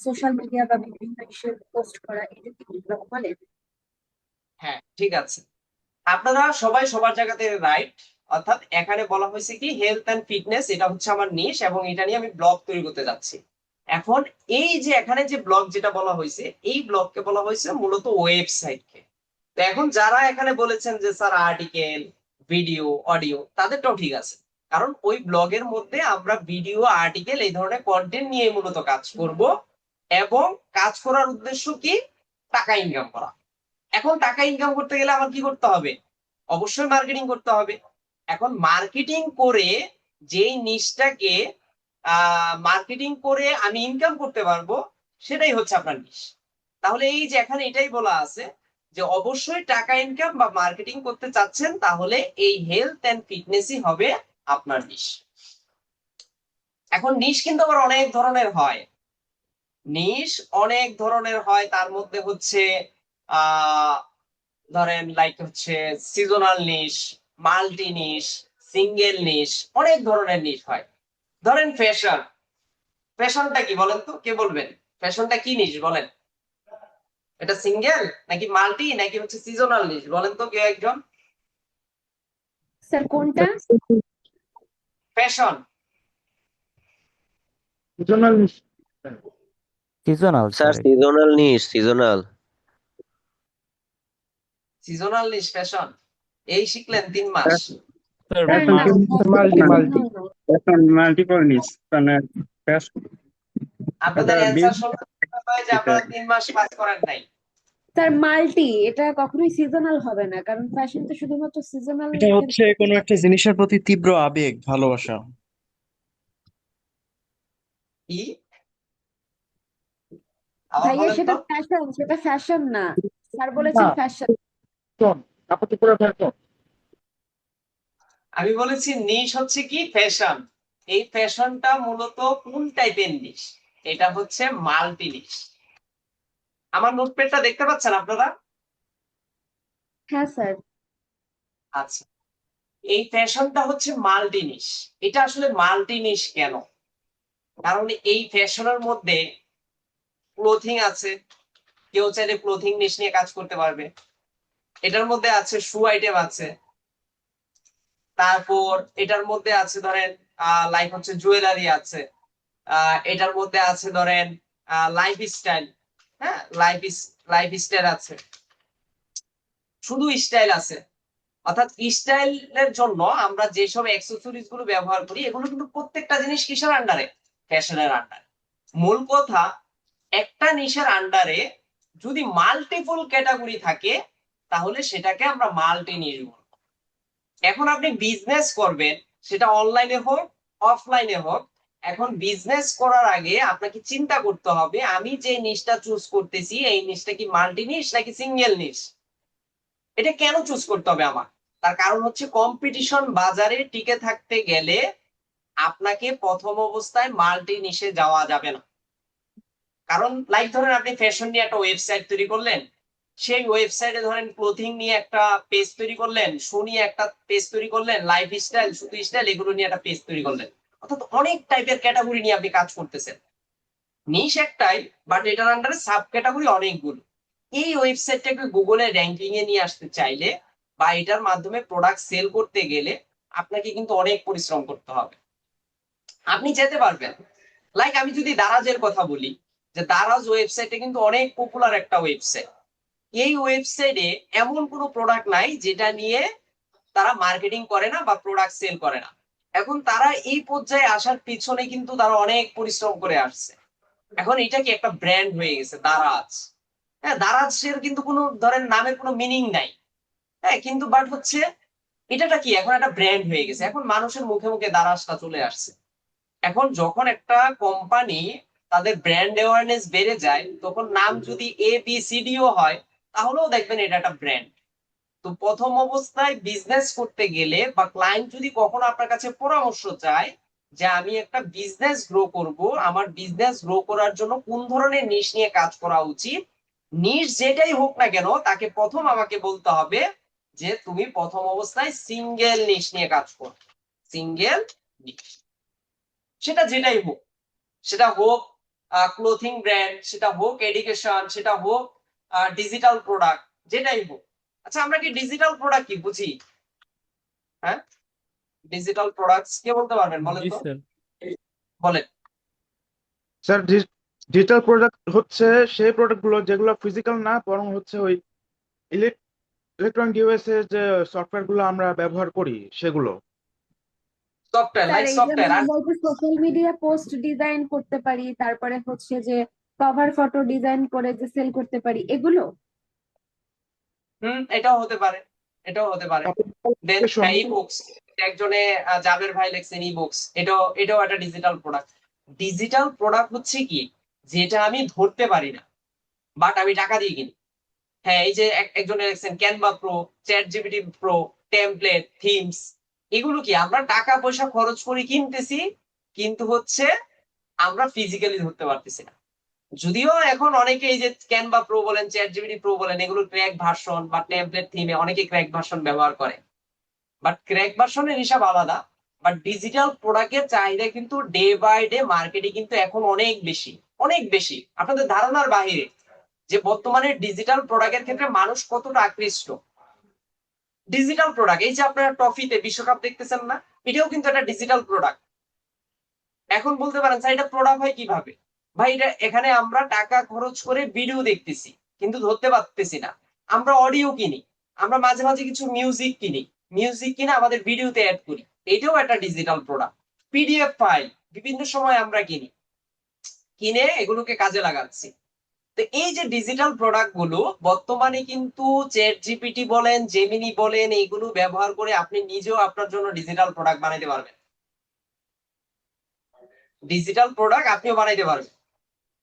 সোশ্যাল মিডিয়া বা বিভিন্ন ইসে পোস্ট করা, এটা কি ব্লগ বলে? হ্যাঁ ঠিক আছে, আপনারা সবাই সবার জায়গাতে রাইট। অর্থাৎ এখানে বলা হয়েছে কি, হেলথ এন্ড ফিটনেস এটা হচ্ছে আমার নিশ এবং এটা নিয়ে আমি ব্লগ তৈরি করতে যাচ্ছি। এখন এই যে এখানে যে ব্লগ যেটা বলা হয়েছে, এই ব্লগকে বলা হয়েছে মূলত ওয়েবসাইটকে। তো এখন যারা এখানে বলেছেন যে স্যার আর্টিকেল, ভিডিও, অডিও, তাদেরটাও ঠিক আছে। কারণ ওই ব্লগের মধ্যে আমরা ভিডিও, আর্টিকেল এই ধরনের কন্টেন্ট নিয়ে মূলত কাজ করব এবং কাজ করার উদ্দেশ্য কি? টাকা ইনকাম করা। এখন টাকা ইনকাম করতে গেলে আমার কি করতে হবে? অবশ্যই মার্কেটিং করতে হবে। এখন মার্কেটিং করে যেই নিশটাকে মার্কেটিং করে আমি ইনকাম করতে পারবো, সেটাই হচ্ছে আপনার নিশ। তাহলে এই যে এখানে এটাই বলা আছে যে অবশ্যই টাকা ইনকাম বা মার্কেটিং করতে চাচ্ছেন, তাহলে এই হেলথ এন্ড ফিটনেসই হবে আপনার নিশ। এখন নিশ কিন্তু আবার অনেক ধরনের হয়। নিশ অনেক ধরনের হয়, তার মধ্যে হচ্ছে আহ ধরেন লাইক হচ্ছে সিজনাল নিশ, মাল্টি নিশ, সিঙ্গেল নিশ, অনেক ধরনের নিশ হয়। ধরেন ফ্যাশন। ফ্যাশনটা কি বলেন তো, কে বলবেন? ফ্যাশনটা কি নিশ বলেন? এটা সিঙ্গেল নাকি মাল্টি নাকি হচ্ছে সিজনাল নিশ? বলেন তো কেউ একজন। স্যার কোনটা? Fashion. Seasonal sir sir. Seasonal niche, seasonal. Seasonal niche fashion, এই শিখলেন 3 মাস। স্যার স্যার না, মাল্টি মাল্টি। seasonal না। এখন মাল্টিপল নিস মানে আপনাদের এটা অ্যান্সার বেশ শুনতে হয় যে আপনারা 3 মাস ক্লাস করেন নাই। স্যার মাল্টি এটা কখনোই সিজনাল হবে না, কারণ ফ্যাশন তো শুধুমাত্র সিজনাল এটা হচ্ছে ক্ষেত্রে। কোনো একটা জিনিসের প্রতি তীব্র আবেগ, ভালোবাসা। কি? আবার ভাইয়া বলেন সেটা তো। ফ্যাশন, সেটা ফ্যাশন না, স্যার বলেছেন না, ফ্যাশন। কাপড় চোপড়ের ফ্যাশন। আমি বলেছি নিশ হচ্ছে কি ফ্যাশন। এই ফ্যাশনটা মূলত কোন টাইপের নিশ? এটা হচ্ছে মাল্টি নিশ। আমার নোটপ্যাডটা দেখতে পাচ্ছেন আপনারা? হ্যাঁ স্যার। আচ্ছা, এই ফ্যাশনটা হচ্ছে মাল্টি নিশ। এটা আসলে মাল্টি নিশ কেন? কারণ এই ফ্যাশনের মধ্যে ক্লোথিং আছে, কেউ চাইলে ক্লোথিং নিশ নিয়ে কাজ করতে পারবে। এটার মধ্যে আছে শু আইটেম আছে, তারপর এটার মধ্যে আছে ধরেন লাইক হচ্ছে জুয়েলারি আছে, এটার মধ্যে আছে ধরেন লাইফস্টাইল। হ্যাঁ, লাইফস্টাইল আছে, শুধু স্টাইল আছে। অর্থাৎ স্টাইলের জন্য আমরা যেসব অ্যাক্সেসরিজ গুলো ব্যবহার করি এগুলো কিন্তু প্রত্যেকটা জিনিস কিসের আন্ডারে? ফ্যাশনের আন্ডারে। মূল কথা, একটা নিশের আন্ডারে যদি মাল্টিপল ক্যাটাগরি থাকে তাহলে সেটাকে আমরা মাল্টি নিশ বলবো। এখন আপনি বিজনেস করবেন, সেটা অনলাইনে হোক অফলাইনে হোক, এখন বিজনেস করার আগে আপনাকে চিন্তা করতে হবে আমি যে নিশটা চুজ করতেছি এই নিশটা কি মাল্টি নিশ নাকি সিঙ্গেল নিশ। এটা কেন চুজ করতে হবে আমার? তার কারণ হচ্ছে কম্পিটিশন বাজারে টিকে থাকতে গেলে আপনাকে প্রথম অবস্থায় মাল্টি নিশে যাওয়া যাবে না। কারণ লাইক ধরেন আপনি ফ্যাশন নিয়ে একটা ওয়েবসাইট তৈরি করলেন, সেই ওয়েবসাইটে ধরেন ক্লোথিং নিয়ে একটা পেজ তৈরি করলেন, শু নিয়ে একটা পেজ তৈরি করলেন, লাইফ স্টাইল, শুধু স্টাইল এগুলো নিয়ে একটা পেজ তৈরি করলেন। অর্থাৎ অনেক টাইপের ক্যাটাগরি নিয়ে আপনি কাজ করতেছেন। নিশ একটাই, বাট এটার আন্ডারে সাব ক্যাটাগরি অনেকগুলো। এই ওয়েবসাইটটাকে গুগলে র্যাঙ্কিং এ নিয়ে আসতে চাইলে বা এটার মাধ্যমে প্রোডাক্ট সেল করতে গেলে আপনাকে কিন্তু অনেক পরিশ্রম করতে হবে। আপনি যেতে পারবেন, লাইক আমি যদি দারাজের কথা বলি, যে দারাজ ওয়েবসাইটে কিন্তু অনেক পপুলার একটা ওয়েবসাইট। এই ওয়েবসাইটে এমন কোনো প্রোডাক্ট নাই যেটা নিয়ে তারা মার্কেটিং করে না বা প্রোডাক্ট সেল করে না। এখন তারা এই পর্যায়ে আসার পিছনে কিন্তু তারা অনেক পরিশ্রম করে আসছে। এখন এটা কি একটা ব্র্যান্ড হয়ে গেছে দারাজ। হ্যাঁ, দারাজের কিন্তু কোনো ধরেন নামের কোনো মিনিং নাই। হ্যাঁ, কিন্তু বাট হচ্ছে এটাটা কি এখন একটা ব্র্যান্ড হয়ে গেছে, এখন মানুষের মুখে মুখে দারাজটা চলে আসছে। এখন যখন একটা কোম্পানি তাদের ব্র্যান্ড অ্যাওয়ারনেস বেড়ে যায় তখন নাম যদি ABCDও হয় তাহলেও দেখবেন এটা একটা ব্র্যান্ড। তো প্রথম অবস্থায় বিজনেস করতে গেলে বা ক্লায়েন্ট যদি কখনো আপনার কাছে পরামর্শ চায় যে আমি একটা বিজনেস গ্রো করব, আমার বিজনেস গ্রো করার জন্য কোন ধরনের নিশ নিয়ে কাজ করা উচিত, নিশ যেটাই হোক না কেন তাকে প্রথম আমাকে বলতে হবে যে তুমি প্রথম অবস্থায় সিঙ্গেল নিশ নিয়ে কাজ করো। সিঙ্গেল নিশ, সেটা যেটাই হোক, সেটা হোক ক্লোথিং ব্র্যান্ড, সেটা হোক এডুকেশন, সেটা হোক ডিজিটাল প্রোডাক্ট, যেটাই হোক। আচ্ছা, আমরা কি ডিজিটাল প্রোডাক্ট কি বুঝি? হ্যাঁ, ডিজিটাল প্রোডাক্টস কে বলতে পারবেন বলেন জি তো? স্যার। বলেন। স্যার ডিজিটাল প্রোডাক্ট হচ্ছে সেই প্রোডাক্ট গুলো যেগুলো ফিজিক্যাল না, বরং হচ্ছে ওই ইলেকট্রনিক ডিভাইসে যে সফটওয়্যার গুলো আমরা ব্যবহার করি সেগুলো। সফটওয়্যার, স্যার লাইক এই যেমন সফটওয়্যার। আমরা যে সোশ্যাল মিডিয়া পোস্ট ডিজাইন করতে পারি, তারপরে হচ্ছে যে কভার ফটো ডিজাইন করে যে সেল করতে পারি, এগুলো। এটাও হতে পারে, এটাও হতে পারে। দেন Application, ই বুকস, একজনে জাবের ভাই লিখছেন ই বুকস, এটাও একটা ডিজিটাল প্রোডাক্ট। ডিজিটাল প্রোডাক্ট হচ্ছে কি, যেটা আমি ধরতে পারি না বাট আমি টাকা দিয়ে কিনি। হ্যাঁ, এই যে একজনে লিখছেন Canva pro, chat GPT pro, template, themes, এগুলো কি আমরা টাকা পয়সা খরচ করে কিনতেছি, কিন্তু হচ্ছে আমরা ফিজিক্যালি ধরতে পারতেছি না। যদিও এখন অনেকে এই যে ক্যানভা প্রো বলেন, চ্যাট জিপিটি প্রো বলেন, এগুলো ক্র্যাক ভার্সন বা টেমপ্লেট থিমে অনেকে ক্র্যাক ভার্সন ব্যবহার করে, বাট ক্র্যাক ভার্সনের হিসাব আলাদা। বাট ডিজিটাল প্রোডাক্টের চাহিদা কিন্তু ডে বাই ডে মার্কেটে কিন্তু এখন অনেক বেশি, অনেক বেশি, আপনাদের ধারণার বাইরে। যে বর্তমানে ডিজিটাল প্রোডাক্টের ক্ষেত্রে মানুষ কতটা আকৃষ্ট। ডিজিটাল প্রোডাক্ট, এই যে আপনারা ট্রফিতে বিশ্বকাপ দেখতেছেন না, এটাও কিন্তু একটা ডিজিটাল প্রোডাক্ট। এখন বলতে পারেন স্যার এটা প্রোডাক্ট হয় কিভাবে? ভাই, এটা এখানে আমরা টাকা খরচ করে ভিডিও দেখতেছি কিন্তু ধরতে পারতেছি না। আমরা অডিও কিনি, আমরা মাঝে মাঝে কিছু মিউজিক কিনি, মিউজিক কিনে আমাদের ভিডিওতে অ্যাড করি, এটাও একটা ডিজিটাল প্রোডাক্ট। PDF ফাইল বিভিন্ন সময় আমরা কিনি, কিনে এগুলোকে কাজে লাগাচ্ছি। তো এই যে ডিজিটাল প্রোডাক্ট গুলো বর্তমানে কিন্তু চ্যাট জিপিটি বলেন, জেমিনি বলেন, এইগুলো ব্যবহার করে আপনি নিজেও আপনার জন্য ডিজিটাল প্রোডাক্ট বানাইতে পারবেন। ডিজিটাল প্রোডাক্ট আপনিও বানাইতে পারবেন।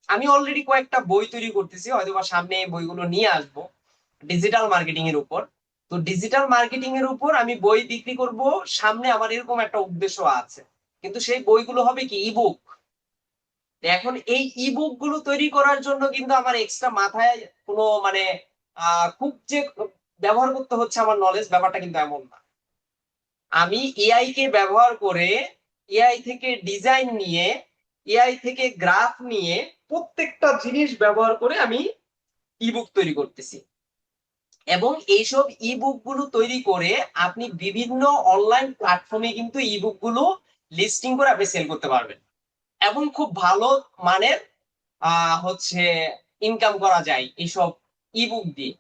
আমি অলরেডি কয়েকটা বই তৈরি করতেছি, হয়তো বা সামনে এই বইগুলো নিয়ে আসবো ডিজিটাল মার্কেটিং এর উপর। তো ডিজিটাল মার্কেটিং এর উপর আমি বই বিক্রি করব, সামনে আমার এরকম একটা উদ্দেশ্য আছে। কিন্তু সেই বইগুলো হবে কি ইবুক। এখন এই ইবুক গুলো তৈরি করার জন্য কিন্তু আমার এক্সট্রা মাথায় কোনো মানে খুব যে ব্যবহার করতে হচ্ছে আমার নলেজ, ব্যাপারটা কিন্তু এমন না। আমি এআই কে ব্যবহার করে, এআই থেকে ডিজাইন নিয়ে, এআই থেকে গ্রাফ নিয়ে, প্রত্যেকটা জিনিস ব্যবহার করে আমি ইবুক তৈরি করতেছি। এবং এইসব ইবুক গুলো তৈরি করে আপনি বিভিন্ন অনলাইন প্ল্যাটফর্মে কিন্তু ইবুক গুলো লিস্টিং করে আপনি সেল করতে পারবেন, এবং খুব ভালো মানের হচ্ছে ইনকাম করা যায় এইসব ইবুক দিয়ে।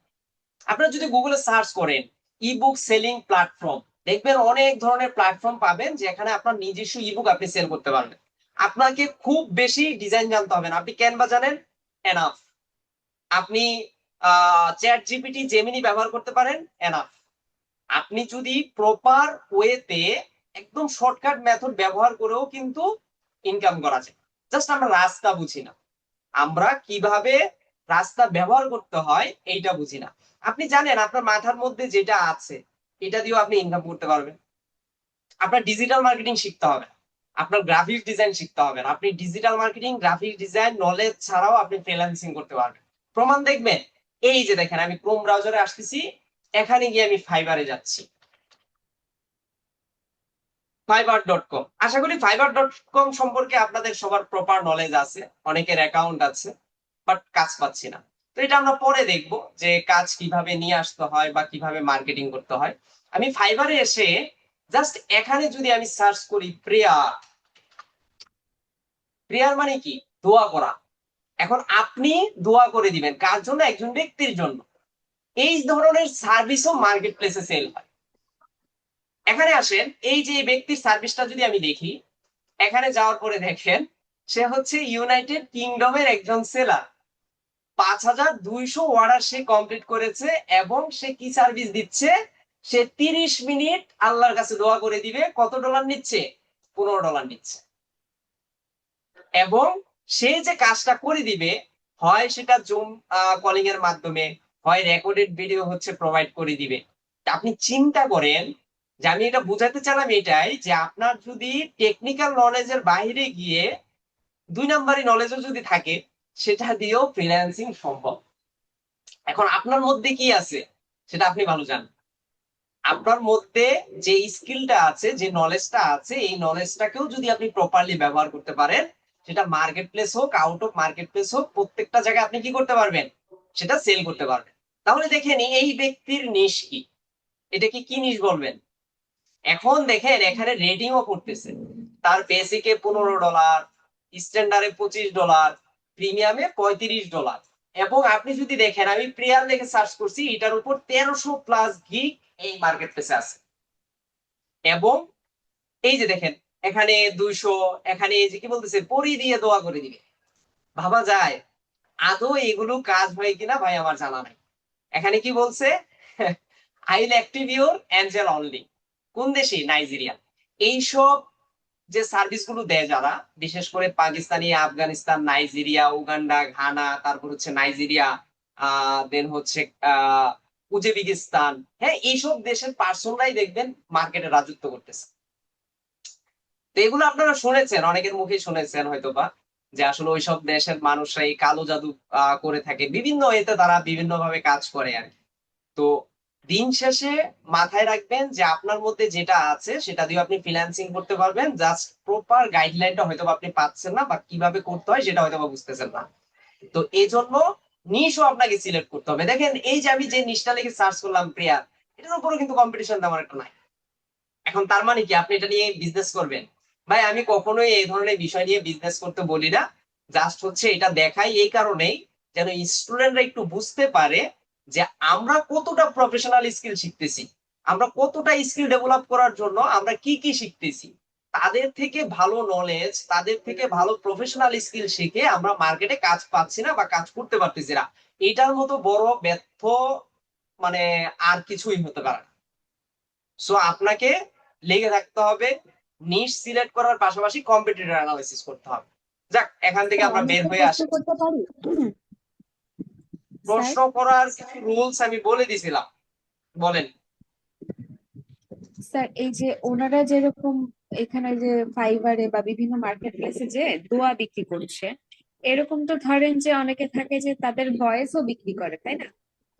আপনারা যদি গুগলে সার্চ করেন ইবুক সেলিং প্ল্যাটফর্ম, দেখবেন অনেক ধরনের প্ল্যাটফর্ম পাবেন যেখানে আপনার নিজস্ব ইবুক আপনি সেল করতে পারবেন। আপনাকে খুব বেশি ডিজাইন জানতে হবে না, আপনি ক্যানভা জানেন, এনাফ। আপনি চ্যাট জিপিটি জেমিনি ব্যবহার করতে পারেন, এনাফ। আপনি যদি প্রপার ওয়েতে একদম শর্টকাট মেথড ব্যবহার করেও কিন্তু ইনকাম করা যায়। জাস্ট আমরা রাস্তা বুঝি না, আমরা কিভাবে রাস্তা ব্যবহার করতে হয় এইটা বুঝি না। আপনি জানেন আপনার মাথার মধ্যে যেটা আছে এটা দিয়েও আপনি ইনকাম করতে পারবেন। আপনার ডিজিটাল মার্কেটিং শিখতে হবে, আপনার গ্রাফিক্স ডিজাইন শিখতে হবে না। আপনি digital marketing, graphics design knowledge ছাড়াও আপনি ফ্রিল্যান্সিং করতে পারবেন। প্রমাণ দেখবেন, এই যে দেখেন আমি ক্রোম ব্রাউজারে আসতেছি, এখানে গিয়ে আমি ফাইবারে যাচ্ছি, fiverr.com। আশা করি fiverr.com সম্পর্কে আপনাদের সবার প্রপার নলেজ আছে, অনেকের অ্যাকাউন্ট আছে, বাট কাজ পাচ্ছি না। তো এটা আমরা পরে দেখব যে কাজ কিভাবে নিয়ে আসতে হয় বা কিভাবে মার্কেটিং করতে হয়। আমি ফাইবারে এসে জাস্ট এখানে যদি আমি সার্চ করি প্রেয়ার, প্রেয়ার মানে কি? দোয়া করা। এখন আপনি দোয়া করে দিবেন কার জন্য? একজন ব্যক্তির জন্য। এই ধরনের সার্ভিসও মার্কেট প্লেসে সেল হয়। এখানে আসেন, এই যে ব্যক্তির সার্ভিসটা যদি আমি দেখি, এখানে যাওয়ার পরে দেখেন সে হচ্ছে ইউনাইটেড কিংডমের একজন সেলার। 5200 অর্ডার সে কমপ্লিট করেছে, এবং সে কি সার্ভিস দিচ্ছে? সে 30 মিনিট আল্লাহর কাছে দোয়া করে দিবে। কত ডলার নিচ্ছে? $15 নিচ্ছে। এবং সে যে কাজটা করে দিবে, হয় সেটা জুম কলিং এর মাধ্যমে, হয় রেকর্ডেড ভিডিও হচ্ছে প্রোভাইড করে দিবে। তা আপনি চিন্তা করেন যে আমি এটা বুঝাতে চাইলাম এটাই, যে আপনার যদি টেকনিক্যাল নলেজের বাইরে গিয়ে 2 নাম্বারই নলেজও যদি থাকে, সেটা দিয়েও ফ্রিল্যান্সিং সম্ভব। এখন আপনার মধ্যে কি আছে সেটা আপনি ভালো জানেন। আপনার মধ্যে যে স্কিলটা আছে, যে নলেজটা আছে, এই নলেজটাকেও যদি আপনি প্রপারলি ব্যবহার করতে পারেন, সেটা মার্কেট প্লেস হোক, আউট অফ মার্কেট প্লেস হোক, প্রত্যেকটা জায়গায় আপনি কি করতে পারবেন? সেটা সেল করতে পারবেন। তাহলে দেখেন এই ব্যক্তির নিশ কি, এটা কি নিশ বলবেন? এখন দেখেন এখানে রেটিংও করতেছে, তার বেসিকে $15, স্ট্যান্ডার্ডে $25, প্রিমিয়ামে $35। এবং আপনি যদি দেখেন, আমি প্রেয়ার লিখে সার্চ করছি, এটার উপর 1300+ গিগ এই মার্কেট প্লেসে আছে। এবং এই যে দেখেন এখানে 200, এখানে এই যে কি বলতেছে, পরি দিয়ে দোয়া করে দিবে। ভাবা যায় আদৌ এগুলো কাজ হয় কিনা ভাই আমার জানা নাই। এখানে কি বলছে? I will active your Angel only. কোন দেশে? নাইজেরিয়া। এইসব যে সার্ভিস গুলো দেয় যারা, বিশেষ করে Pakistani, Afghanistan, Nigeria, Uganda, Ghana, তারপর হচ্ছে নাইজেরিয়া, দেন হচ্ছে উজবেকিস্তান, হ্যাঁ, এইসব দেশের পার্সনরাই দেখবেন মার্কেটে রাজত্ব করতেছে। তো এগুলো আপনারা শুনেছেন, অনেকের মুখে শুনেছেন হয়তোবা, যে আসলে ওইসব দেশের মানুষরাই কালো জাদু করে থাকে, বিভিন্ন এতে তারা বিভিন্ন ভাবে কাজ করে আর কি। তো দিন শেষে মাথায় রাখবেন যে আপনার মধ্যে যেটা আছে সেটা দিয়ে আপনি ফ্রিল্যান্সিং করতে পারবেন। জাস্ট প্রপার গাইডলাইনটা হয়তো আপনি পাচ্ছেন না, বা কিভাবে করতে হয় সেটা হয়তো বুঝতেছেন না। তো এই জন্য নিশও আপনাকে সিলেক্ট করতে হবে। দেখেন এই যে আমি যে নিশটা লিখে সার্চ করলাম প্রেয়ার, এটার উপরও কিন্তু কম্পিটিশন তেমন একটা নাই। এখন তার মানে কি আপনি এটা নিয়ে বিজনেস করবেন? ভাই আমি কখনোই এই ধরনের বিষয় নিয়ে বিজনেস করতে বলি না। জাস্ট হচ্ছে এটা দেখাই এই কারণেই, যেন স্টুডেন্টরা একটু বুঝতে পারে যে আমরা কতটা প্রফেশনাল স্কিল শিখতেছি, আমরা কতটা স্কিল ডেভেলপ করার জন্য আমরা কি কি শিখতেছি। তাদের থেকে ভালো নলেজ, তাদের থেকে ভালো প্রফেশনাল স্কিল শিখে আমরা মার্কেটে কাজ পাচ্ছি না বা কাজ করতে পারতেছি না। এটার মতো বড় ব্যর্থ মানে আর কিছুই হতে পারে না। সো আপনাকে লেগে থাকতে হবে, নিশ সিলেক্ট করার পাশাপাশি কম্পিটিটর অ্যানালাইসিস করতে হবে। যাক, এখান থেকে স্যার আমরা আমি বের একটা হয়ে প্রশ্ন আসি। করতে পারি? স্যার, প্রশ্ন করার কিছু রুলস আমি বলে দিছিলাম, বলেন। স্যার এই যে ওনারা যেরকম এখানে যে ফাইবারে বা বিভিন্ন মার্কেট প্লেসে যে দোয়া বিক্রি করছে, এরকম তো ধরেন যে অনেকে থাকে যে তাদের ভয়েসও বিক্রি করে, তাই না?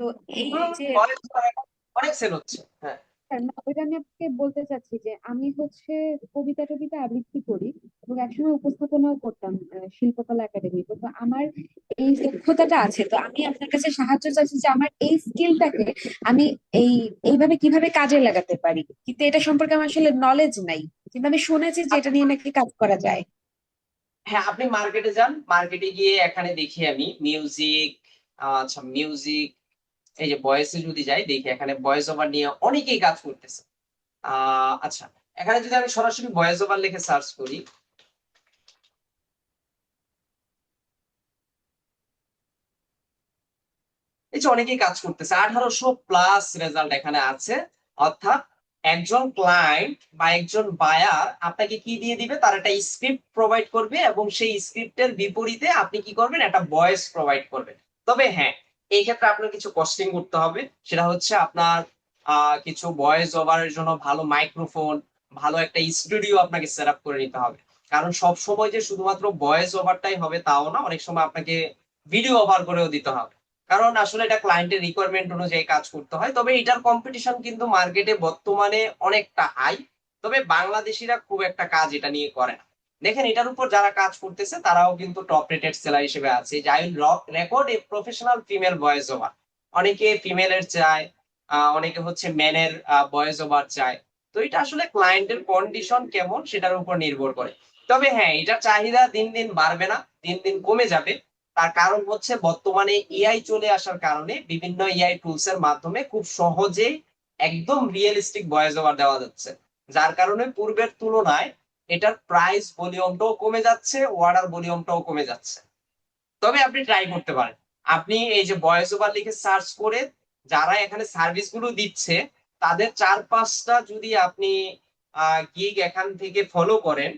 তো এই যে বয়স তো এখন অনেক সেল হচ্ছে, হ্যাঁ। স্যার, না, ওইটা আমি আপনাকে বলতে চাচ্ছি যে আমি হচ্ছে কবিতা টবিতা আবৃত্তি করি এবং একসময় উপস্থাপনাও করতাম শিল্পকলা একাডেমিতে। তো আমার এই দক্ষতাটা আছে, তো আমি আপনার কাছে সাহায্য চাচ্ছি যে আমার এই স্কিলটাকে আমি এই এইভাবে কিভাবে কাজে লাগাতে পারি, কিন্তু এটা সম্পর্কে আমার আসলে নলেজ নাই, কিন্তু আমি শুনেছি যে এটা নিয়ে নাকি কাজ করা যায়। হ্যাঁ, আপনি মার্কেটে যান, মার্কেটে গিয়ে এখানে দেখি আমি মিউজিক, আচ্ছা মিউজিক, এই যে ভয়েসে যদি যাই দেখি এখানে ভয়েস ওভার নিয়ে অনেকেই কাজ করতেছে। আচ্ছা, এখানে যদি আমি সরাসরি ভয়েস ওভার লিখে সার্চ করি, এই যে অনেকেই কাজ করতেছে, 1800+ রেজাল্ট এখানে আছে। অর্থাৎ একজন ক্লায়েন্ট বা একজন বায়ার আপনাকে কি দিয়ে দিবে, তার একটা স্ক্রিপ্ট প্রোভাইড করবে এবং সেই স্ক্রিপ্টের বিপরীতে আপনি কি করবেন, একটা ভয়েস প্রোভাইড করবেন। তবে হ্যাঁ, এই ক্ষেত্রে আপনার কিছু কস্টিং করতে হবে, সেটা হচ্ছে আপনার কিছু ভয়েস ওভারের জন্য ভালো মাইক্রোফোন, ভালো একটা স্টুডিও আপনাকে সেট আপ করে নিতে হবে। কারণ সব সময় যে শুধুমাত্র ভয়েস ওভারটাই হবে তাও না, অনেক সময় আপনাকে ভিডিও ওভার করেও দিতে হবে। কারণ আসলে এটা ক্লায়েন্টের রিকোয়ারমেন্ট অনুযায়ী কাজ করতে হয়। তবে এটার কম্পিটিশন কিন্তু মার্কেটে বর্তমানে অনেকটা হাই। তবে বাংলাদেশিরা খুব একটা কাজ এটা নিয়ে করে না। দেখেন, এটার উপর যারা কাজ করতেছে তারাও কিন্তু টপ রেটেড সেলার হিসেবে আছে। যে I will record a professional female voice over, অনেকে ফিমেলের চায়, অনেকে হচ্ছে মেনের ভয়েস ওভার চায়। তো এটা আসলে ক্লায়েন্টের কন্ডিশন কেমন সেটার উপর নির্ভর করে। তবে হ্যাঁ, এটার চাহিদা দিন দিন বাড়বে না, দিন দিন কমে যাবে। তার কারণ হচ্ছে বর্তমানে এআই চলে আসার কারণে বিভিন্ন এআই টুলস এর মাধ্যমে খুব সহজেই একদম রিয়েলিস্টিক ভয়েস ওভার দেওয়া যাচ্ছে। যার কারণে পূর্বের তুলনায় এটার প্রাইস ভলিউমটাও কমে যাচ্ছে, অর্ডার ভলিউমটাও কমে যাচ্ছে। তবে আপনি ট্রাই করতে পারেন। আপনি এই যে ভয়েস ওভার লিখে সার্চ করে যারা এখানে সার্ভিস গুলো দিচ্ছে তাদের 4-5টা যদি আপনি গিগ এখান থেকে ফলো করেন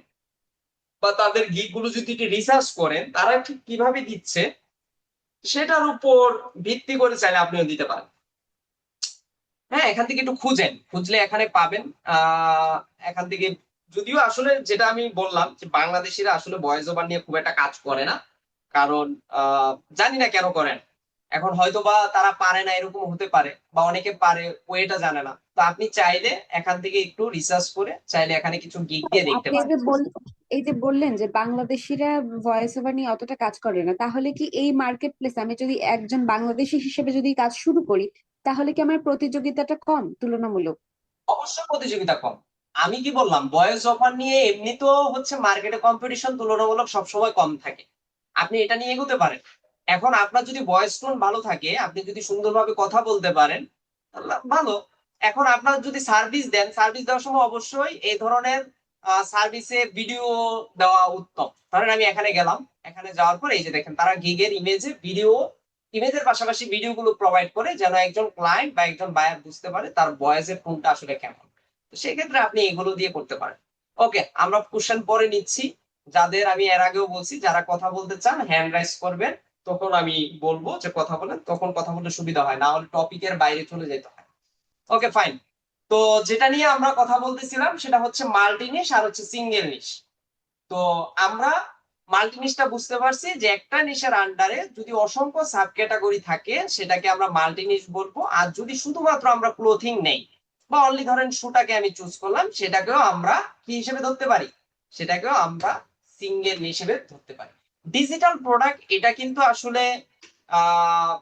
বা তাদের গিগ গুলো যদি রিসার্চ করেন তারা ঠিক কিভাবে দিচ্ছে সেটার উপর ভিত্তি করে চাইলে আপনিও দিতে পারেন। হ্যাঁ, এখান থেকে একটু খুঁজেন, খুঁজলে এখানে পাবেন। আহ এখান থেকে, যদিও আসলে যেটা আমি বললাম যে বাংলাদেশিরা আসলে ভয়েস ওভার নিয়ে খুব একটা কাজ করে না। কারণ জানি না কেন করেন। এখন হয়তো বা তারা পারে না, এরকম হতে পারে, বা অনেকে পারে ওয়েটা জানে না। তো আপনি চাইলে এখান থেকে একটু রিসার্চ করে চাইলে এখানে কিছু গিগ দিয়ে দেখতে আপনি পারেন। এই যে বললেন যে বাংলাদেশিরা ভয়েস ওভার নিয়ে অতটা কাজ করে না, তাহলে কি এই মার্কেট প্লেস আমি যদি একজন বাংলাদেশি হিসেবে যদি কাজ শুরু করি, তাহলে কি আমার প্রতিযোগিতাটা কম তুলনামূলক? অবশ্যই প্রতিযোগিতা কম। আমি কি বললাম, ভয়েস ওভার নিয়ে এমনি তো হচ্ছে মার্কেটে কম্পিটিশন তুলনামূলক সবসময় কম থাকে। আপনি এটা নিয়ে এগোতে পারেন। এখন আপনার যদি ভয়েস টোন ভালো থাকে, আপনি যদি সুন্দরভাবে কথা বলতে পারেন, তাহলে ভালো। এখন আপনার যদি সার্ভিস দেন, সার্ভিস দেওয়ার সময় অবশ্যই এই ধরনের সার্ভিসে ভিডিও দেওয়া উত্তম। ধরেন আমি এখানে গেলাম, এখানে যাওয়ার পর এই যে দেখেন তারা গিগের ইমেজে ভিডিও, ইমেজের পাশাপাশি ভিডিও গুলো প্রোভাইড করে যেন একজন ক্লায়েন্ট বা একজন বায়ার বুঝতে পারে তার ভয়েসের টোনটা আসলে কেমন। তো সেক্ষেত্রে আপনি এগুলো দিয়ে করতে পারেন। ওকে, আমরা কোশ্চেন পরে নিচ্ছি। যাদের আমি এর আগেও বলছি, যারা কথা বলতে চান হ্যান্ড রাইজ করবেন, তখন আমি বলবো যে কথা বলেন, তখন কথা বলতে সুবিধা হয়, না হলে টপিকের বাইরে চলে যেতে হয়। ওকে, ফাইন। তো যেটা নিয়ে আমরা কথা বলতেছিলাম সেটা হচ্ছে মাল্টি নিশ আর হচ্ছে সিঙ্গেল নিশ। তো আমরা মাল্টি নিশটা বুঝতে পারছি যে একটা নিশের আন্ডারে যদি অসংখ্য সাব ক্যাটাগরি থাকে সেটাকে আমরা মাল্টি নিশ বলবো। আর যদি শুধুমাত্র আমরা ক্লোথিং নেই বা অনলি ধরেন শুটাকে আমি চুজ করলাম, সেটাকেও আমরা কি হিসেবে ধরতে পারি, সেটাকেও আমরা সিঙ্গেল হিসেবে ধরতে পারি। ডিজিটাল প্রোডাক্ট এটা কিন্তু আসলে আহ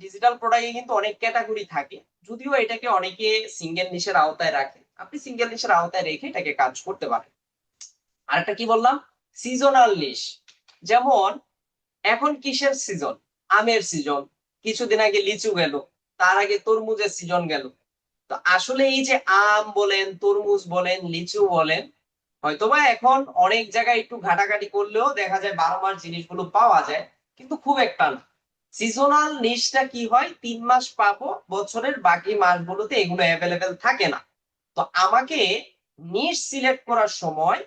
ডিজিটাল প্রোডাক্টে কিন্তু অনেক ক্যাটাগরি থাকে, যদিও এটাকে অনেকে সিঙ্গেল নিশের আওতায় রাখে। আপনি সিঙ্গেল নিশের আওতায় রেখে এটাকে কাজ করতে পারেন। আরেকটা কি বললাম, সিজনাল নিশ। যেমন এখন কিসের সিজন, আমের সিজন, কিছুদিন আগে লিচু গেল, তার আগে তরমুজের সিজন গেল। তো আসলে এই যে আম বলেন, তরমুজ বলেন, লিচু বলেন, হয়তোবা এখন অনেক জায়গায় একটু ঘাটাঘাটি করলেও দেখা যায় 12 মাস জিনিসগুলো পাওয়া যায়, কিন্তু খুব একটা না। সিজনাল নিশটা কি হয়, 3 মাস পাবো, বছরের বাকি মাসগুলোতে এগুলো অ্যাভেলেবেল থাকে না। তো আমাকে নিশ সিলেক্ট করার সময়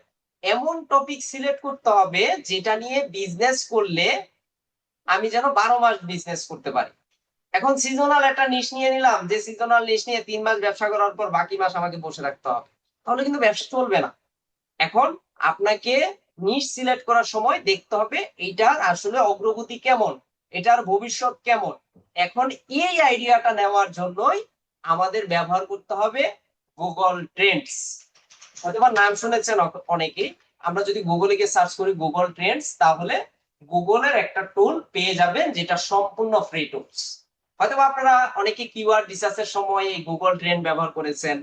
এমন টপিক সিলেক্ট করতে হবে যেটা নিয়ে বিজনেস করলে আমি যেন 12 মাস বিজনেস করতে পারি। এখন সিজনাল একটা নিশ নিয়ে নিলাম, যে সিজনাল নিশ নিয়ে 3 মাস ব্যবসা করার পর বাকি মাস আমাকে বসে রাখতে হবে, তাহলে কিন্তু ব্যবসা চলবে না। এখন আপনাকে নিশ সিলেক্ট করার সময় দেখতে হবে এইটার আসলে অগ্রগতি কেমন, এটার ভবিষ্যৎ কেমন। এখন এই আইডিয়াটা নেওয়ার জন্যই আমাদের ব্যবহার করতে হবে গুগল ট্রেন্ডস। হয়তোবা নাম শুনেছেন অনেকেই। আমরা যদি গুগলে গিয়ে সার্চ করি গুগল ট্রেন্ডস, তাহলে গুগলের একটা টুল পেয়ে যাবেন যেটা সম্পূর্ণ ফ্রি টুলস। হয়তোবা আপনারা অনেকে কিওয়ার্ড রিসার্চের সময় এই গুগল ট্রেন্ড ব্যবহার করেছেন,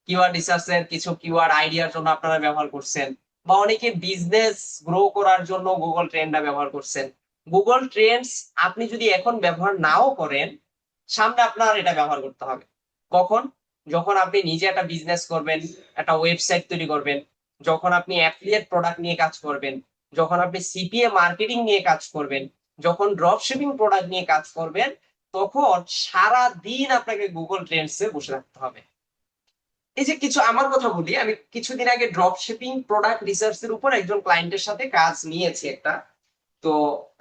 কিওয়ার্ড রিসার্চের কিছু কিওয়ার্ড আইডিয়ার জন্য আপনারা ব্যবহার করছেন, বা অনেকে বিজনেস গ্রো করার জন্য গুগল ট্রেন্ডটা ব্যবহার করছেন। গুগল ট্রেন্ডস আপনি যদি এখন ব্যবহার নাও করেন, সামনে আপনার এটা ব্যবহার করতে হবে। কখন? যখন আপনি নিজে একটা বিজনেস করবেন, একটা ওয়েবসাইট তৈরি করবেন, যখন আপনি অ্যাফিলিয়েট প্রোডাক্ট নিয়ে কাজ করবেন, যখন আপনি সিপিএ মার্কেটিং নিয়ে কাজ করবেন, যখন ড্রপ শিপিং প্রোডাক্ট নিয়ে কাজ করবেন, তখন সারা দিন আপনাকে গুগল ট্রেন্ডসে বসে থাকতে হবে। এই যে কিছু আমার কথা বলি, আমি কিছুদিন আগে ড্রপ শিপিং প্রোডাক্ট রিসার্চের উপর একজন ক্লায়েন্টের সাথে কাজ নিয়েছি একটা। তো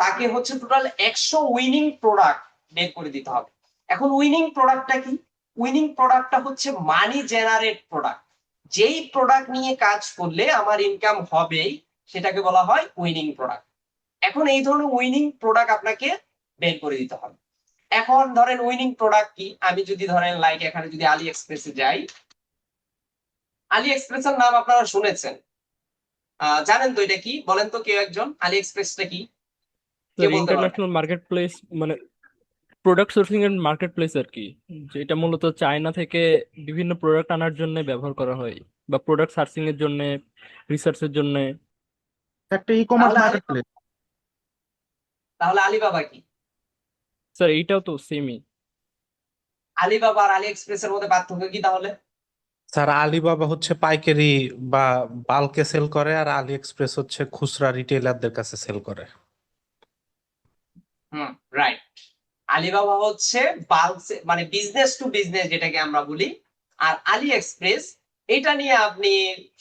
তাকে হচ্ছে টোটাল 100 উইনিং প্রোডাক্ট বের করে দিতে হবে। এখন উইনিং প্রোডাক্টটা কি? উইনিং প্রোডাক্টটা হচ্ছে মানি জেনারেট প্রোডাক্ট। যেই প্রোডাক্ট নিয়ে কাজ করলে আমার ইনকাম হবেই, সেটাকে বলা হয় উইনিং প্রোডাক্ট। এখন এই ধরনের উইনিং প্রোডাক্ট আপনাকে বের করে দিতে হবে। এখন ধরেন উইনিং প্রোডাক্ট কি, আমি যদি ধরেন লাইক এখানে যদি আলি এক্সপ্রেসে যাই, আলি এক্সপ্রেসের নাম আপনারা শুনেছেন, জানেন তো এটা কি? বলেন তো কেউ একজন, আলি এক্সপ্রেসটা কি? কে স্যার বলতে পারবে? ইন্টারন্যাশনাল মার্কেট প্লেস, মানে product sourcing and market place আর কি, যেটা মূলত চায়না থেকে বিভিন্ন প্রোডাক্ট আনার জন্য ব্যবহার করা হয়, বা প্রোডাক্ট সার্চিং এর জন্য, রিসার্চের জন্য। একটা ই কমার্স তাহলে মার্কেট প্লেস। তাহলে আলিবাবা কি? স্যার এইটাও তো সেমই। আলিবাবা আর আলি এক্সপ্রেসের মধ্যে পার্থক্য কি তাহলে? স্যার আলিবাবা হচ্ছে পাইকারি বা বাল্কে সেল করে, আর আলি এক্সপ্রেস হচ্ছে খুচরা রিটেইলারদের কাছে সেল করে। হুম, রাইট। আলিবাবা হচ্ছে বাল্ক, মানে বিজনেস টু বিজনেস যেটাকে আমরা বলি। আর আলি এক্সপ্রেস, এটা নিয়ে আপনি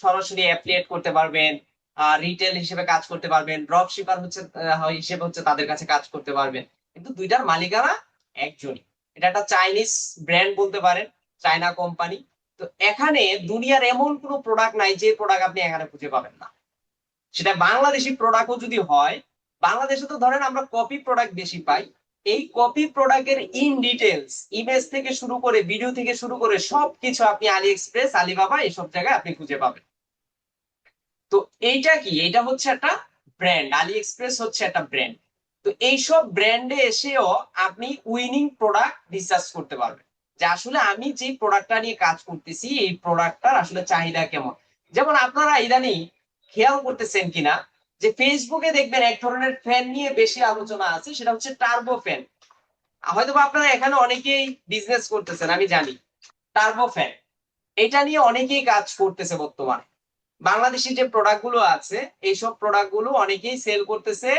সরাসরি অ্যাফিলিয়েট করতে পারবেন, রিটেল হিসেবে কাজ করতে পারবেন, ড্রপ শিপার হচ্ছে হিসেবে হচ্ছে তাদের কাছে কাজ করতে পারবেন। কিন্তু দুইটার মালিকানা একজনই। এটা একটা চাইনিজ ব্র্যান্ড বলতে পারেন, চায়না কোম্পানি। তো এখানে দুনিয়ার এমন কোনো প্রোডাক্ট নাই যে প্রোডাক্ট আপনি এখানে খুঁজে পাবেন না। সেটা বাংলাদেশি প্রোডাক্টও যদি হয়, বাংলাদেশে তো ধরেন আমরা কপি প্রোডাক্ট বেশি পাই। এই কপি প্রোডাক্টের ইন ডিটেলস, ইমেজ থেকে শুরু করে ভিডিও থেকে শুরু করে সবকিছু আপনি আলি এক্সপ্রেস, আলিবাবা এসব জায়গায় আপনি খুঁজে পাবেন। তো এইটা কি? এটা হচ্ছে একটা ব্র্যান্ড, আলি এক্সপ্রেস হচ্ছে একটা ব্র্যান্ড। তো এইসব ব্র্যান্ডে এসেও আপনি উইনিং প্রোডাক্ট রিসার্চ করতে পারবেন, যে আসলে আমি যে প্রোডাক্টটা নিয়ে কাজ করতেছি এই প্রোডাক্টটার আসলে চাহিদা কেমন। যেমন আপনারা ইদানিং খেয়াল করতেছেন কিনা, যে ফেসবুকে দেখবেন এক ধরনের ফ্যান নিয়ে বেশি আলোচনা আছে, সেটা হচ্ছে টার্বো ফ্যান। হয়তো আপনারা এখানে অনেকেই বিজনেস করতেছেন, আমি জানি। টার্বো ফ্যান, এটা নিয়ে অনেকেই কাজ করতেছে বর্তমানে। বাংলাদেশি যে প্রোডাক্ট গুলো আছে, এইসব প্রোডাক্ট গুলো অনেকেই সেল করতেছে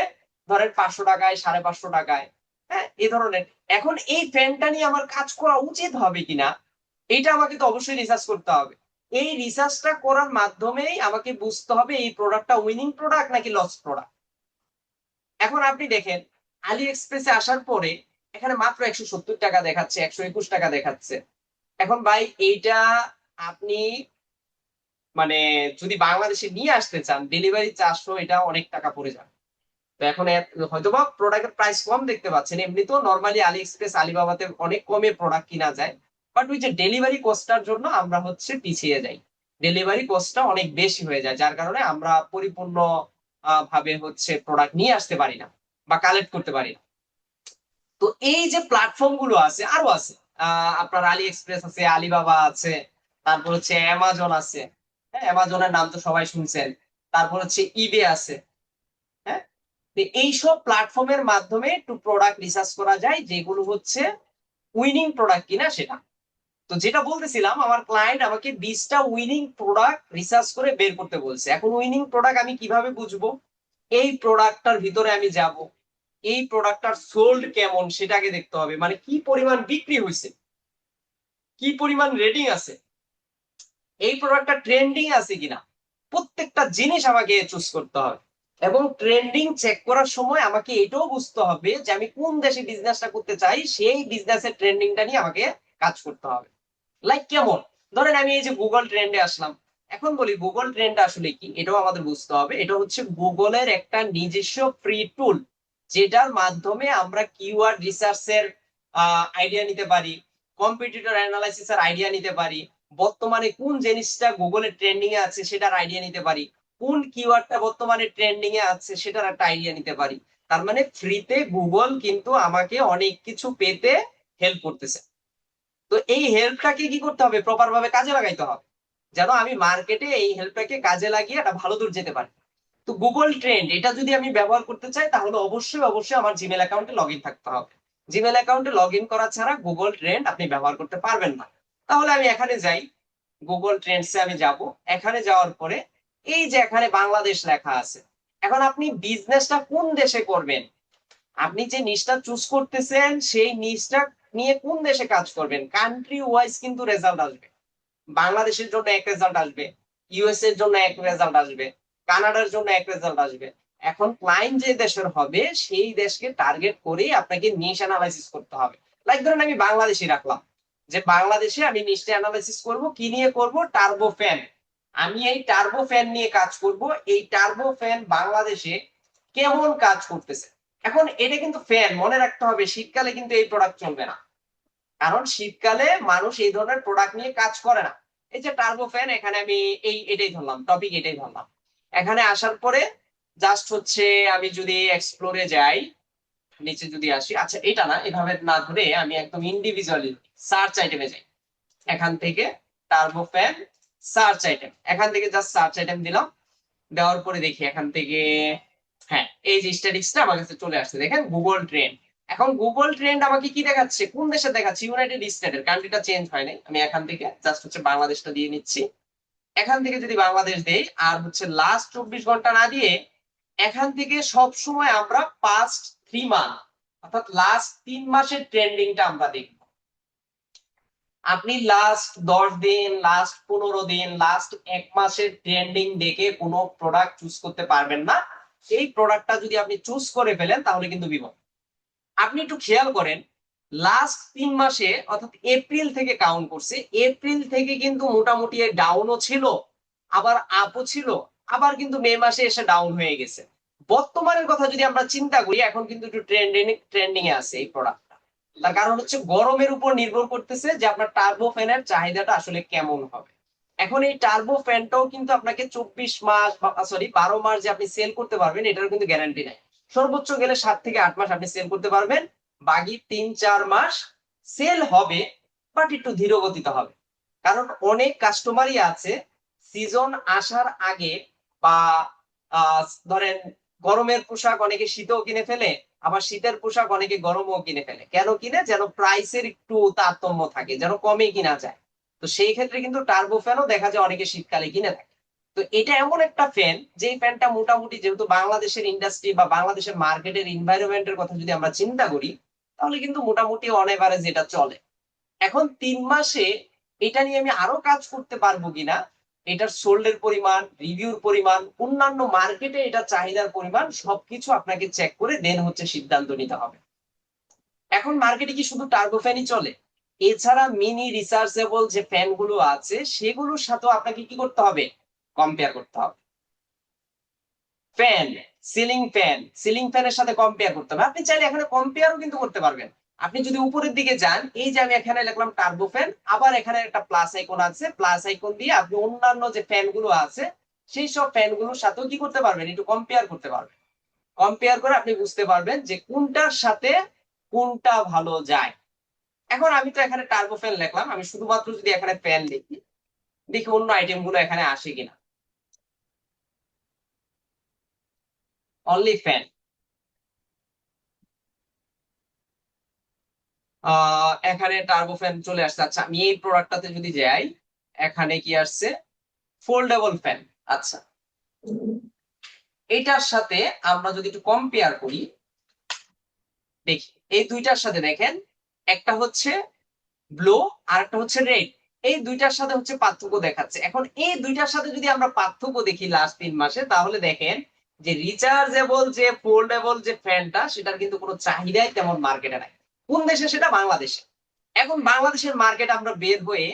ধরেন 500 টাকায়, 550 টাকায়। হ্যাঁ, এই ধরনের। এখন এই ফ্যানটা নিয়ে আমার কাজ করা উচিত হবে কিনা, এইটা আমাকে তো অবশ্যই রিসার্চ করতে হবে। এই রিসার্চটা করার মাধ্যমেই আমাকে বুঝতে হবে এই প্রোডাক্টটা উইনিং প্রোডাক্ট নাকি লস প্রোডাক্ট। এখন আপনি দেখেন, আলি এক্সপ্রেসে আসার পরে এখানে মাত্র 170 টাকা দেখাচ্ছে, 121 টাকা দেখাচ্ছে। এখন ভাই এইটা আপনি মানে যদি বাংলাদেশে নিয়ে আসতে চান, ডেলিভারি চার্জ এটা অনেক টাকা পড়ে যাবে। তো এখন হয়তোবা প্রোডাক্টের প্রাইস কম দেখতে পাচ্ছেন, এমনিতেও নর্মালি আলি এক্সপ্রেস, আলিবাবাতে অনেক কমে প্রোডাক্ট কিনা যায়। বাট ওই যে ডেলিভারি কস্টটার জন্য আমরা হচ্ছে পিছিয়ে যাই। ডেলিভারি কস্টটা অনেক বেশি হয়ে যায়, যার কারণে আমরা পরিপূর্ণ ভাবে হচ্ছে প্রোডাক্ট নিয়ে আসতে পারি না বা কালেক্ট করতে পারি না। তো এই যে প্ল্যাটফর্ম গুলো আছে, আরো আছে, আপনার আলি এক্সপ্রেস আছে, আলিবাবা আছে, তারপর হচ্ছে অ্যামাজন আছে। হ্যাঁ, অ্যামাজনের নাম তো সবাই শুনছেন। তারপর হচ্ছে ইবে আছে। হ্যাঁ, তো এইসব প্ল্যাটফর্মের মাধ্যমে একটু প্রোডাক্ট রিসার্চ করা যায়, যেগুলো হচ্ছে উইনিং প্রোডাক্ট কিনা সেটা। তো যেটা বলতেছিলাম, আমার ক্লায়েন্ট আমাকে 20টা উইনিং প্রোডাক্ট রিসার্চ করে বের করতে বলছে। এখন উইনিং প্রোডাক্ট আমি কিভাবে বুঝবো? এই প্রোডাক্টটার ভিতরে আমি যাব, এই প্রোডাক্টটার সোল্ড কেমন সেটাকে দেখতে হবে, মানে কি পরিমাণ বিক্রি হয়েছে, কি পরিমাণ রেটিং আছে, এই প্রোডাক্টটা ট্রেন্ডিং আছে কিনা। প্রত্যেকটা জিনিস আমাকে চুজ করতে হবে, এবং ট্রেন্ডিং চেক করার সময় আমাকে এটাও বুঝতে হবে যে আমি কোন দেশে বিজনেসটা করতে চাই, সেই বিজনেসের ট্রেন্ডিংটা নিয়ে আমাকে কাজ করতে হবে। লাইক কেমন, ধরেন আমি এই যে গুগল ট্রেন্ডে আসলাম, এখন বলি গুগল ট্রেন্ড আসলে কি, এটাও আমাদের বুঝতে হবে। এটা হচ্ছে গুগলের একটা নিজস্ব ফ্রি টুল, যেটার মাধ্যমে আমরা কিওয়ার্ড রিসার্চের আইডিয়া নিতে পারি, কম্পিটিটর অ্যানালাইসিসের আইডিয়া নিতে পারি, বর্তমানে কোন জিনিসটা গুগলের ট্রেন্ডিং এ আছে সেটার আইডিয়া নিতে পারি, কোন কিওয়ার্ডটা বর্তমানে ট্রেন্ডিং এ আছে সেটার একটা আইডিয়া নিতে পারি। তার মানে ফ্রিতে গুগল কিন্তু আমাকে অনেক কিছু পেতে হেল্প করতেছে। তো এই হেল্পটাকে কি করতে হবে, প্রপার ভাবে কাজে লাগাইতে হবে, যেন আমি মার্কেটে এই হেল্পটাকে কাজে লাগিয়ে একটা ভালো দূর যেতে পারি। তো গুগল ট্রেন্ড এটা যদি আমি ব্যবহার করতে চাই, তাহলে অবশ্যই অবশ্যই আমার জিমেল অ্যাকাউন্টে লগ ইন থাকতে হবে। জিমেল অ্যাকাউন্টে লগ ইন করা ছাড়া গুগল ট্রেন্ড আপনি ব্যবহার করতে পারবেন না। তাহলে আমি এখানে যাই, গুগল ট্রেন্ডসে আমি যাব। এখানে যাওয়ার পরে এই যে এখানে বাংলাদেশ লেখা আছে, এখন আপনি বিজনেসটা কোন দেশে করবেন, আপনি যে নিশটা চুজ করতেছেন সেই নিশটা নিয়ে কোন দেশে কাজ করবেন, কান্ট্রি ওয়াইজ কিন্তু রেজাল্ট আসবে। বাংলাদেশের জন্য এক রেজাল্ট আসবে, ইউএস এর জন্য এক রেজাল্ট আসবে, কানাডার জন্য এক রেজাল্ট আসবে। এখন ক্লায়েন্ট যে দেশের হবে সেই দেশকে টার্গেট করেই আপনাকে নিশ অ্যানালাইসিস করতে হবে। লাইক ধরেন আমি বাংলাদেশি রাখলাম, যে বাংলাদেশে আমি নিশটা অ্যানালাইসিস করব, কি নিয়ে করব, টার্বো ফ্যান। আমি এই টার্বো ফ্যান নিয়ে কাজ করব, এই টার্বো ফ্যান বাংলাদেশে কেমন কাজ করতেছে। এখন এটা কিন্তু ফ্যান, মনে রাখতে হবে শীতকালে কিন্তু এই প্রোডাক্ট চলবে না, কারণ শীতকালে মানুষ এই ধরনের প্রোডাক্ট নিয়ে কাজ করে না। এই যে টার্বো ফ্যান, এখানে আমি এটাই ধরলাম, টপিক এটাই ধরলাম। এখানে আসার পরে জাস্ট হচ্ছে আমি যদি এক্সপ্লোরে যাই, নিচে যদি আসি, আচ্ছা এটা না, এভাবে না ধরে আমি একদম ইন্ডিভিজুয়ালি সার্চ আইটেমে যাই। এখান থেকে টার্বো ফ্যান সার্চ আইটেম, এখান থেকে জাস্ট সার্চ আইটেম দিলাম। দেওয়ার পরে দেখি এখান থেকে, হ্যাঁ এই যে স্ট্যাটিস্টিক্সটা আমার কাছে চলে আসছে, দেখেন গুগল ট্রেন্ড। এখন গুগল ট্রেন্ড আমাকে কি দেখাচ্ছে, কোন দেশে দেখাচ্ছে, ইউনাইটেড স্টেটের, কান্ট্রিটা চেঞ্জ হয় নাই। আমি এখান থেকে জাস্ট হচ্ছে বাংলাদেশটা দিয়ে নিচ্ছি। এখান থেকে যদি বাংলাদেশ দেই, আর হচ্ছে লাস্ট 24 ঘন্টা না দিয়ে এখান থেকে সব সময় আমরা পাস্ট 3 মান্থ, অর্থাৎ লাস্ট 3 মাসের ট্রেন্ডিংটা আমরা দেখব। আপনি লাস্ট 10 দিন, লাস্ট 15 দিন, লাস্ট 1 মাসের ট্রেন্ডিং দেখে কোনো প্রোডাক্ট চুজ করতে পারবেন না। সেই প্রোডাক্টটা যদি আপনি চুজ করে ফেলেন তাহলে কিন্তু বিপদ। আপনি একটু খেয়াল করেন, লাস্ট 3 মাসে অর্থাৎ এপ্রিল থেকে কাউন্ট করছে, এপ্রিল থেকে কিন্তু মোটামুটি ডাউনও ছিল, আবার আপও ছিল, আবার কিন্তু মে মাসে এসে ডাউন হয়ে গেছে। বর্তমানের কথা যদি আমরা চিন্তা করি, এখন কিন্তু একটু ট্রেন্ডিং এ আছে এই প্রোডাক্টটা। তার কারণ হচ্ছে গরমের উপর নির্ভর করতেছে যে আপনার টার্বো ফ্যানের চাহিদাটা আসলে কেমন হবে। এখন এই টার্বো ফ্যানটাও কিন্তু আপনাকে 24 মাস, সরি 12 মাস যে আপনি সেল করতে পারবেন এটার কিন্তু গ্যারান্টি নাই। সর্বোচ্চ গেলে 7 থেকে 8 মাস আপনি সেল করতে পারবেন, বাকি 3-4 মাস সেল হবে, বাট একটু ধীর গতিতে হবে। কারণ অনেক কাস্টমারই আছে সিজন আসার আগে, বা ধরেন গরমের পোশাক অনেকে শীতেও কিনে ফেলে, আবার শীতের পোশাক অনেকে গরমও কিনে ফেলে। কেন কিনে, যেন প্রাইসের একটু তারতম্য থাকে, যেন কমে কিনা যায়। তো সেই ক্ষেত্রে কিন্তু টার্বো ফ্যানও দেখা যায় অনেকে শীতকালে কিনে থাকে। তো এটা এমন একটা ফ্যান, যে ফ্যানটা মোটামুটি, যেহেতু বাংলাদেশের ইন্ডাস্ট্রি বা বাংলাদেশের মার্কেটের এনভায়রনমেন্টের কথা যদি আমরা চিন্তা করি, তাহলে কিন্তু মোটামুটি অন এভারেজ এটা চলে। এখন 3 মাসে এটা নিয়ে আমি আরো কাজ করতে পারবো কিনা, এটার সোল্ডের পরিমাণ, রিভিউর পরিমাণ, অন্যান্য মার্কেটে এটা চাহিদার পরিমাণ, সবকিছু আপনাকে চেক করে দেন হচ্ছে সিদ্ধান্ত নিতে হবে। এখন মার্কেটে কি শুধু টার্বো ফ্যানই চলে, এছাড়া মিনি রিচার্জেবল যে ফ্যান গুলো আছে সেগুলোর সাথেও আপনাকে কি করতে হবে, কম্পেয়ার করতে হবে। ফ্যান, সিলিং ফ্যানের সাথে কম্পেয়ার করতে হবে। আপনি চাইলে এখানে কম্পেয়ারও কিন্তু করতে পারবেন। আপনি যদি উপরের দিকে যান, এই যে আমি এখানে লিখলাম টার্বো ফ্যান, আবার এখানে একটা প্লাস আইকন আছে, প্লাস আইকন দিয়ে আপনি অন্যান্য যে ফ্যান গুলো আছে সেই সব ফ্যান গুলোর সাথেও কি করতে পারবেন, একটু কম্পেয়ার করতে পারবেন। কম্পেয়ার করে আপনি বুঝতে পারবেন যে কোনটার সাথে কোনটা ভালো যায়। এখন আমি তো এখানে টার্বো ফ্যান লিখলাম, আমি শুধুমাত্র যদি এখানে ফ্যান লিখি, দেখি অন্য আইটেম গুলো এখানে আসে কিনা। অনলি ফ্যান, এখানে টার্বো ফ্যান চলে আসছে। আচ্ছা আমি এই প্রোডাক্টটাতে যদি যাই, এখানে কি আসছে, ফোল্ডেবল ফ্যান। আচ্ছা এটার সাথে আমরা যদি একটু কম্পেয়ার করি, দেখি এই দুইটার সাথে দেখেন, একটা হচ্ছে ব্লু আর একটা হচ্ছে রেড। এই দুইটার সাথে হচ্ছে পার্থক্য দেখাচ্ছে। এখন এই দুইটার সাথে যদি আমরা পার্থক্য দেখি লাস্ট 3 মাসে, তাহলে দেখেন যে রিচার্জেবল যে ফোল্ডেবল যে ফ্যানটা, সেটার কিন্তু কোনো চাহিদাই তেমন মার্কেটে নাই। কোন দেশে? সেটা বাংলাদেশে। এখন বাংলাদেশের মার্কেট আমরা বের হয়ে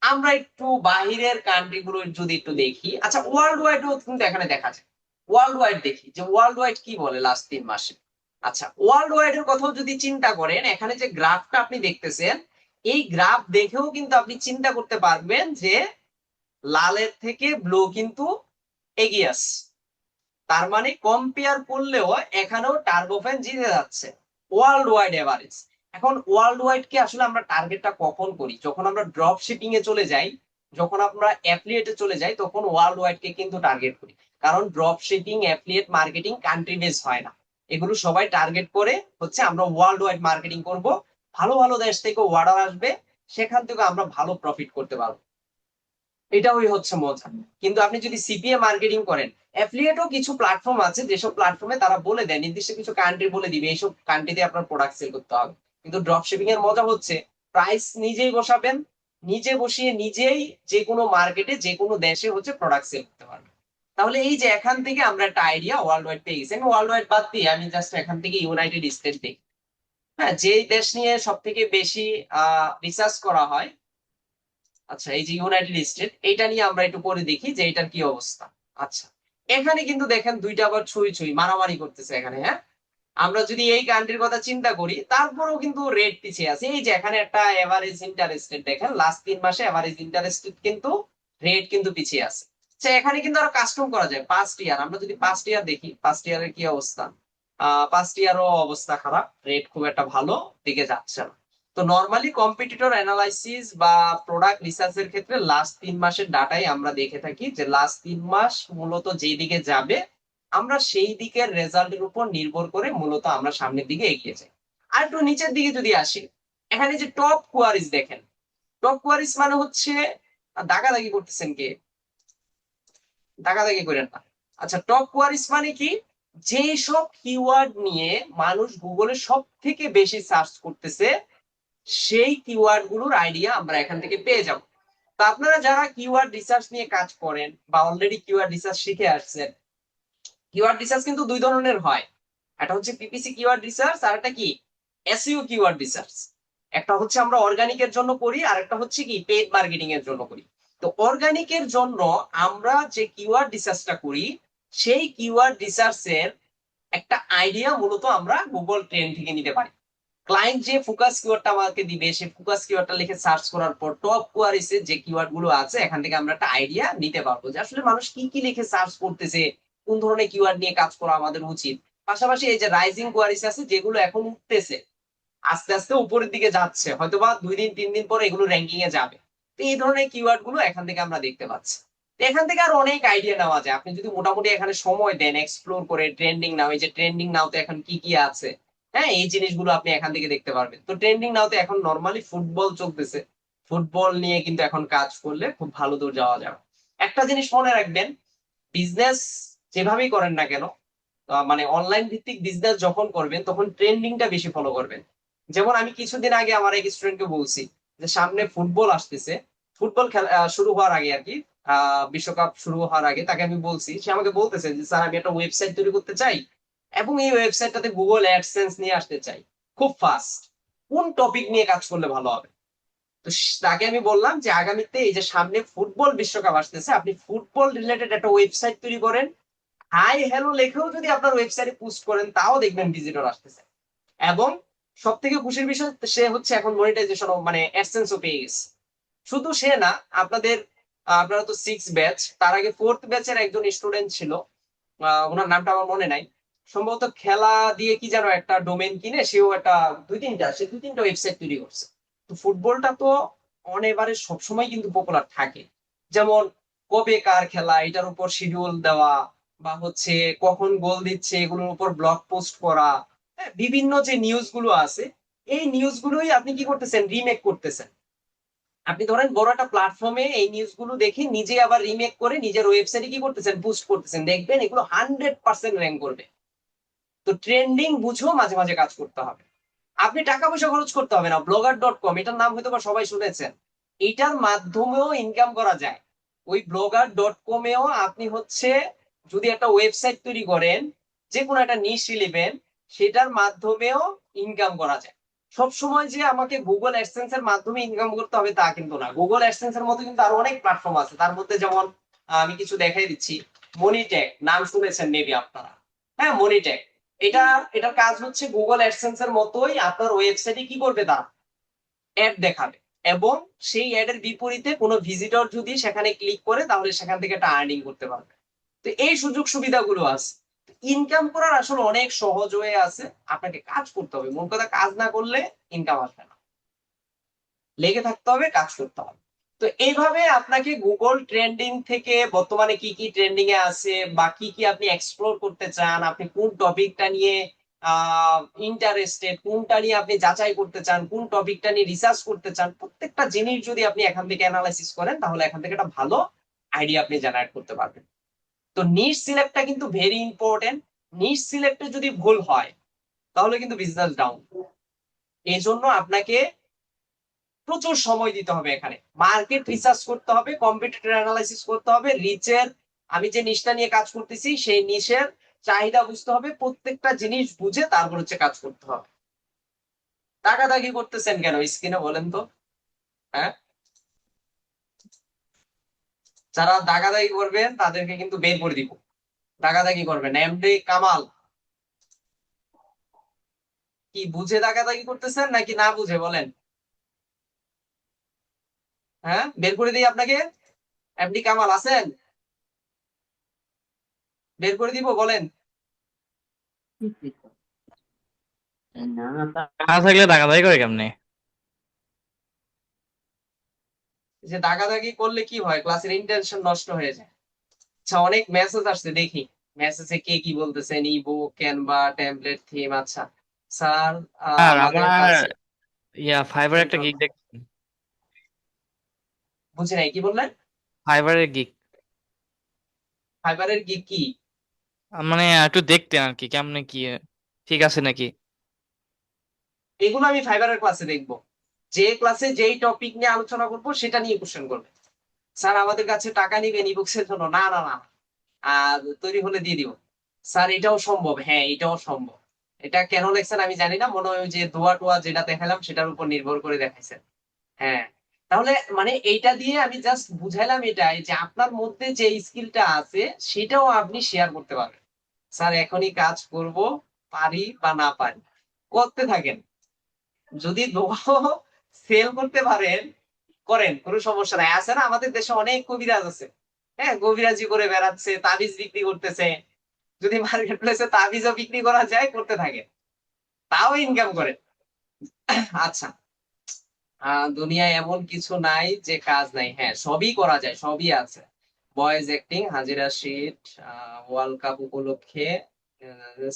আমরা একটু বাহিরের কান্ট্রি গুলো যদি একটু দেখি, আচ্ছা ওয়ার্ল্ড ওয়াইডও কিন্তু এখানে দেখা যায়। ওয়ার্ল্ড ওয়াইড দেখি যে ওয়ার্ল্ড ওয়াইড কি বলে লাস্ট 3 মাসে। আচ্ছা ওয়ার্ল্ড ওয়াইড এর কথাও যদি চিন্তা করেন, এখানে যে গ্রাফটা আপনি দেখতেছেন, এই গ্রাফ দেখেও কিন্তু আপনি চিন্তা করতে পারবেন যে লালের থেকে ব্লু কিন্তু এগিয়ে আসছে। তার মানে কম্পেয়ার করলেও এখানেও টার্বোফ্যান জিতে যাচ্ছে ওয়ার্ল্ড ওয়াইড এভারেজ। এখন ওয়ার্ল্ড ওয়াইড কে আসলে আমরা টার্গেটটা কখন করি? যখন আমরা ড্রপ শিপিং এ চলে যাই, যখন আমরা অ্যাফিলিয়েটে চলে যাই, তখন ওয়ার্ল্ড ওয়াইড কে কিন্তু টার্গেট করি। কারণ drop shipping, affiliate marketing country base হয় না, এগুলো সবাই টার্গেট করে হচ্ছে আমরা ওয়ার্ল্ড ওয়াইড মার্কেটিং করব। ভালো ভালো দেশ থেকে অর্ডার আসবে, সেখান থেকে আমরা ভালো প্রফিট করতে পারবো। এটাই হচ্ছে মজা। কিন্তু আপনি যদি সিপিএ মার্কেটিং করেন, অ্যাফিলিয়েটও কিছু প্ল্যাটফর্ম আছে যেসব প্ল্যাটফর্মে তারা বলে দেয়, নির্দিষ্ট কিছু কান্ট্রি বলে দিবে এইসব কান্ট্রিতে আপনার প্রোডাক্ট সেল করতে হবে। কিন্তু ড্রপ শিপিং এর মজা হচ্ছে প্রাইস নিজেই বসাবেন, নিজে বসিয়ে নিজেই যে কোনো মার্কেটে যে কোনো দেশে হচ্ছে প্রোডাক্ট সেল করতে পারবেন। তাহলে এই যে এখান থেকে আমরা একটা আইডিয়া ওয়ার্ল্ড ওয়াইড পেয়ে গেছি। আমি ওয়ার্ল্ড ওয়াইড বাদ দিয়ে আমি জাস্ট এখান থেকে ইউনাইটেড স্টেট দেখি। হ্যাঁ, যে দেশ নিয়ে সব থেকে বেশি রিসার্চ করা হয়, আচ্ছা এই যে ইউনাইটেড স্টেট, এটা নিয়ে আমরা একটু পরে দেখি যে এটার কি অবস্থা। আচ্ছা এখানে কিন্তু দেখেন দুইটা আবার ছুঁই ছুঁই মারামারি করতেছে এখানে। হ্যাঁ, আমরা যদি এই কান্ট্রির কথা চিন্তা করি, তারপরেও কিন্তু রেট পিছিয়ে আছে। এই যে এখানে একটা এভারেজ ইন্টারেস্টেড দেখেন, লাস্ট 3 মাসে এভারেজ ইন্টারেস্টেড কিন্তু রেট কিন্তু পিছিয়ে আছে। আচ্ছা এখানে কিন্তু আরো কাস্টম করা যায় পাস্ট ইয়ার। আমরা যদি পাস্ট ইয়ার দেখি, পাস্ট ইয়ারের কি অবস্থা, পাস্ট ইয়ারও অবস্থা খারাপ, রেট খুব একটা ভালো দিকে যাচ্ছে না। তো নর্মালি কম্পিটিটর অ্যানালাইসিস বা প্রোডাক্ট রিসার্চের ক্ষেত্রে লাস্ট 3 মাসের ডাটাই আমরা দেখে থাকি যে লাস্ট 3 মাস মূলত যেই দিকে যাবে, আমরা সেই দিকের রেজাল্টের উপর নির্ভর করে মূলত আমরা সামনের দিকে এগিয়ে যাই। আর একটু নিচের দিকে যদি আসি, এখানে যে টপ কোয়ারিজ দেখেন, টপ কোয়ারিজ মানে হচ্ছে দাগাদাগি করতেছেন কে? দাগাদাগি করেন না। আচ্ছা টপ কোয়ারিজ মানে কি? যেই সব কিওয়ার্ড নিয়ে মানুষ গুগলে সব থেকে বেশি সার্চ করতেছে, সেই কিওয়ার্ড গুলোর আইডিয়া আমরা এখান থেকে পেয়ে যাব। তো আপনারা যারা কিওয়ার্ড রিসার্চ নিয়ে কাজ করেন বা অলরেডি কিওয়ার্ড রিসার্চ শিখে আসছেন, কিওয়ার্ড রিসার্চ কিন্তু দুই ধরনের হয়। একটা হচ্ছে পিপিসি কিওয়ার্ড রিসার্চ, আর একটা কি এসইও কিওয়ার্ড রিসার্চ। একটা হচ্ছে আমরা অর্গানিকের জন্য করি, আর একটা হচ্ছে কি পেইড মার্কেটিং এর জন্য করি। তো অর্গানিকের জন্য আমরা যে কিওয়ার্ড রিসার্চটা করি, সেই কিওয়ার্ড রিসার্চের একটা আইডিয়া মূলত আমরা গুগল ট্রেন্ড থেকে নিতে পারি। ক্লায়েন্ট যে ফোকাস কিওয়ার্ডটা আমাকে দিবে, সেই ফোকাস কিওয়ার্ডটা লিখে সার্চ করার পর টপ কোয়ারিজে যে কিওয়ার্ড গুলো আছে, এখান থেকে আমরা একটা আইডিয়া নিতে পারবো যে আসলে মানুষ কি কি লিখে সার্চ করতেছে, কোন ধরনের কিওয়ার্ড নিয়ে কাজ করা আমাদের উচিত। পাশাপাশি এই যে রাইজিং কোয়ারিজ আছে যেগুলো এখন উঠতেছে, আস্তে আস্তে উপরের দিকে যাচ্ছে, হয়তোবা 2 দিন 3 দিন পরে এগুলো র্যাঙ্কিং এ যাবে। তো এই ধরনের কিওয়ার্ড গুলো এখান থেকে আমরা দেখতে পাচ্ছি। তো এখান থেকে আর অনেক আইডিয়া নেওয়া যায়, আপনি যদি মোটামুটি এখানে সময় দেন, এক্সপ্লোর করে ট্রেন্ডিং নাও, এই যে ট্রেন্ডিং নাওতে এখন কি কি আছে, হ্যাঁ এই জিনিসগুলো আপনি এখান থেকে দেখতে পারবেন। তো ট্রেন্ডিং নাওতে এখন নর্মালি ফুটবল চলতেছে, ফুটবল নিয়ে কিন্তু এখন কাজ করলে খুব ভালো দূর যাওয়া যাবে। একটা জিনিস মনে রাখবেন, বিজনেস যেভাবেই করেন না কেন, মানে অনলাইন ভিত্তিক বিজনেস যখন করবেন, তখন ট্রেন্ডিংটা বেশি ফলো করবেন। যেমন আমি কিছুদিন আগে আমার এক স্টুডেন্টকে বলছি যে সামনে ফুটবল আসতেছে, ফুটবল খেলা শুরু হওয়ার আগে আর কি, বিশ্বকাপ শুরু হওয়ার আগে তাকে আমি বলছি, সে আমাকে বলতেছে যে স্যার আমি একটা ওয়েবসাইট তৈরি করতে চাই এবং এই ওয়েবসাইটটাতে গুগল অ্যাডসেন্স নিয়ে আসতে চাই খুব ফাস্ট। কোন টপিক নিয়ে কাজ করলে ভালো হবে? তো তাকে আমি বললাম যে আগামীতে এই যে সামনে ফুটবল বিশ্বকাপ আসতেছে, আপনি ফুটবল রিলেটেড একটা ওয়েবসাইট তৈরি করেন, হাই হ্যালো লেখেও যদি আপনার ওয়েবসাইটে পোস্ট করেন, তাও দেখবেন ভিজিটর আসতেছে। এবং সব থেকে খুশির বিষয়, সে হচ্ছে এখন মনিটাইজেশন মানে অ্যাডসেন্সও পেয়ে গেছে। শুধু সে না, আপনারা তো 6 ব্যাচ, তার আগে 4th ব্যাচের একজন স্টুডেন্ট ছিল, ওনার নামটা আমার মনে নাই, সম্ভবত খেলা দিয়ে কি যেন একটা ডোমেন কিনে সেও একটা দুই তিনটা ওয়েবসাইট তৈরি করছে। তো ফুটবলটা তো অন এভারেজ সবসময় কিন্তু পপুলার থাকে। যেমন কবে কার খেলা, এটার উপর শিডিউল দেওয়া, বা হচ্ছে কখন গোল দিচ্ছে এগুলোর উপর ব্লগ পোস্ট করা, হ্যাঁ, বিভিন্ন যে নিউজ গুলো আছে, এই নিউজ গুলোই আপনি কি করতেছেন, রিমেক করতেছেন। আপনি ধরেন বড় একটা প্ল্যাটফর্মে এই নিউজ গুলো দেখে নিজে আবার রিমেক করে নিজের ওয়েবসাইটে কি করতেছেন, পোস্ট করতেছেন, দেখবেন এগুলো 100% র্যাঙ্ক করবে। তো ট্রেন্ডিং বুঝেও মাঝে মাঝে কাজ করতে হবে। আপনি টাকা পয়সা খরচ করতে হবে না, blogger.com এটার নাম হয়তো বা সবাই শুনেছেন। এটার মাধ্যমেও ইনকাম করা যায়। ওই blogger.com-এও আপনি হচ্ছে যদি একটা ওয়েবসাইট তৈরি করেন, যে কোনো একটা নিশ নেবেন, সেটার মাধ্যমেও ইনকাম করা যায়। সব সময় যে আমাকে গুগল অ্যাডসেন্স এর মাধ্যমে ইনকাম করতে হবে তা কিন্তু না। গুগল অ্যাডসেন্স এর মতো কিন্তু আরো অনেক প্ল্যাটফর্ম আছে, তার মধ্যে যেমন আমি কিছু দেখাই দিচ্ছি। মনিট্যাগ নাম শুনেছেন মেবি আপনারা। হ্যাঁ, মনিট্যাগ। এটা এটার কাজ হচ্ছে গুগল অ্যাডসেন্স এর মতোই আপনার ওয়েবসাইটে কি করবে, তারা অ্যাড দেখাবে, এবং সেই অ্যাড এর বিপরীতে কোনো ভিজিটর যদি সেখানে ক্লিক করে তাহলে সেখান থেকে একটা আর্নিং করতে পারবে। তো এই সুযোগ সুবিধাগুলো আছে। ইনকাম করার আসলে অনেক সহজ হয়ে আছে, আপনাকে কাজ করতে হবে। মূল কথা, কাজ না করলে ইনকাম আসবে না, লেগে থাকতে হবে, কাজ করতে হবে। তো এইভাবে আপনাকে গুগল ট্রেন্ডিং থেকে বর্তমানে কি কি ট্রেন্ডিং এ আছে বা কি কি আপনি এক্সপ্লোর করতে চান, আপনি কোন টপিকটা নিয়ে ইন্টারেস্টেড, কোনটা নিয়ে আপনি যাচাই করতে চান, কোন টপিকটা নিয়ে রিসার্চ করতে চান, প্রত্যেকটা জিনিস যদি আপনি এখান থেকে অ্যানালাইসিস করেন তাহলে এখান থেকে একটা ভালো আইডিয়া আপনি জেনারেট করতে পারবেন। তো নিশ সিলেক্টটা কিন্তু ভেরি ইম্পর্টেন্ট। নিশ সিলেক্টে যদি ভুল হয় তাহলে কিন্তু বিজনেস ডাউন। এই জন্য আপনাকে প্রচুর সময় দিতে হবে, এখানে মার্কেট রিসার্চ করতে হবে, কম্পিটিটর অ্যানালাইসিস করতে হবে, রিচের আমি যে নিশটা নিয়ে কাজ করতেছি সেই নিশের চাহিদা বুঝতে হবে, প্রত্যেকটা জিনিস বুঝে তারপর হচ্ছে কাজ করতে হবে। দাগাদাগি করতেছেন কেন স্ক্রিনে বলেন তো? হ্যাঁ, যারা দাগাদাগি করবেন তাদেরকে কিন্তু বের করে দিব। দাগাদাগি করবেন এমডি কামাল, কি বুঝে দাগাদাগি করতেছেন নাকি না বুঝে বলেন? হ্যাঁ, বের করে দিই আপনাকে। এমডি কামাল আছেন? বের করে দিব বলেন। না থাকলে দাগাদাগি করে কেমনে? যে দাগাদাগি করলে কি হয়, ক্লাসের ইন্টেনশন নষ্ট হয়ে যায়। আচ্ছা, অনেক মেসেজ আসছে, দেখি মেসেজে কে কি বলতেছেন। ইবো, ক্যানভা, টেমপ্লেট, থিম। আচ্ছা স্যার, আর আমাদের আমার কাছে ফাইবার একটা গিগ দেখ, বুঝি নাই, কি বললেন? ফাইবারের গিগ ফাইবারের কি কি? মানে একটু দেখতেন আর কি কেমনে কি ঠিক আছে নাকি। এগুলো আমি ফাইবারের ক্লাসে দেখবো। যে ক্লাসে যেই টপিক নিয়ে আলোচনা করবো সেটা নিয়ে কোশ্চেন করবে। স্যার আমাদের কাছে টাকা নিবেন ইবুকস এর জন্য? না না না, তৈরি হলে দিয়ে দিব। স্যার এটাও সম্ভব? হ্যাঁ, এটাও সম্ভব। এটা কেন লেখছেন আমি জানি না, মনে হয় ওই যে দোয়া টোয়া যেটা দেখালাম সেটার উপর নির্ভর করে দেখাইছেন। হ্যাঁ, তাহলে মানে এইটা দিয়ে আমি জাস্ট বুঝাইলাম এটাই যে আপনার মধ্যে যে স্কিলটা আছে সেটাও আপনি শেয়ার করতে পারবেন। স্যার এখনই কাজ করব, পারি বা না পারি, করতে থাকেন। যদি সেল করতে পারেন করেন, কোনো সমস্যা নাই। আছে না আমাদের দেশে অনেক কবিরাজ আছে, হ্যাঁ, কবিরাজি করে বেড়াচ্ছে, তাবিজ বিক্রি করতেছে। যদি মার্কেট প্লেসে তাবিজও বিক্রি করা যায়, করতে থাকে, তাও ইনকাম করে। আচ্ছা, দুনিয়ায় এমন কিছু নাই যে কাজ নাই। হ্যাঁ, সবই করা যায়, সবই আছে। ভয়েস অ্যাক্টিং, হাজিরা শিট, ওয়ার্ল্ড কাপ উপলক্ষে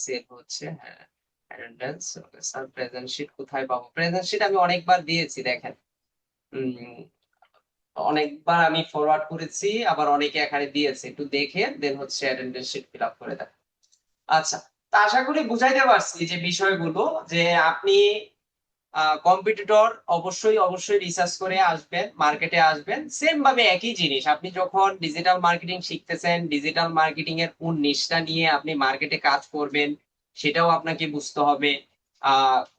সেল হচ্ছে। হ্যাঁ, অ্যাটেন্ডেন্স। স্যার প্রেজেন্ট শিট কোথায় পাবো? প্রেজেন্ট শিট আমি অনেকবার দিয়েছি, দেখেন। উম, অনেকবার আমি ফরওয়ার্ড করেছি, আবার অনেকে এখানে দিয়েছে, একটু দেখে দেন হচ্ছে অ্যাটেন্ডেন্স শিট ফিল আপ করে দেন। আচ্ছা, তা আশা করি বুঝাইতে পারছি যে বিষয়গুলো, যে আপনি কম্পিটিটর অবশ্যই অবশ্যই রিসার্চ করে আসবেন, মার্কেটে আসবেন। সেম ভাবে একই জিনিস, আপনি যখন ডিজিটাল মার্কেটিং শিখতেছেন, ডিজিটাল মার্কেটিং এর কোন নিশটা নিয়ে আপনি মার্কেটে কাজ করবেন সেটাও আপনাকে বুঝতে হবে।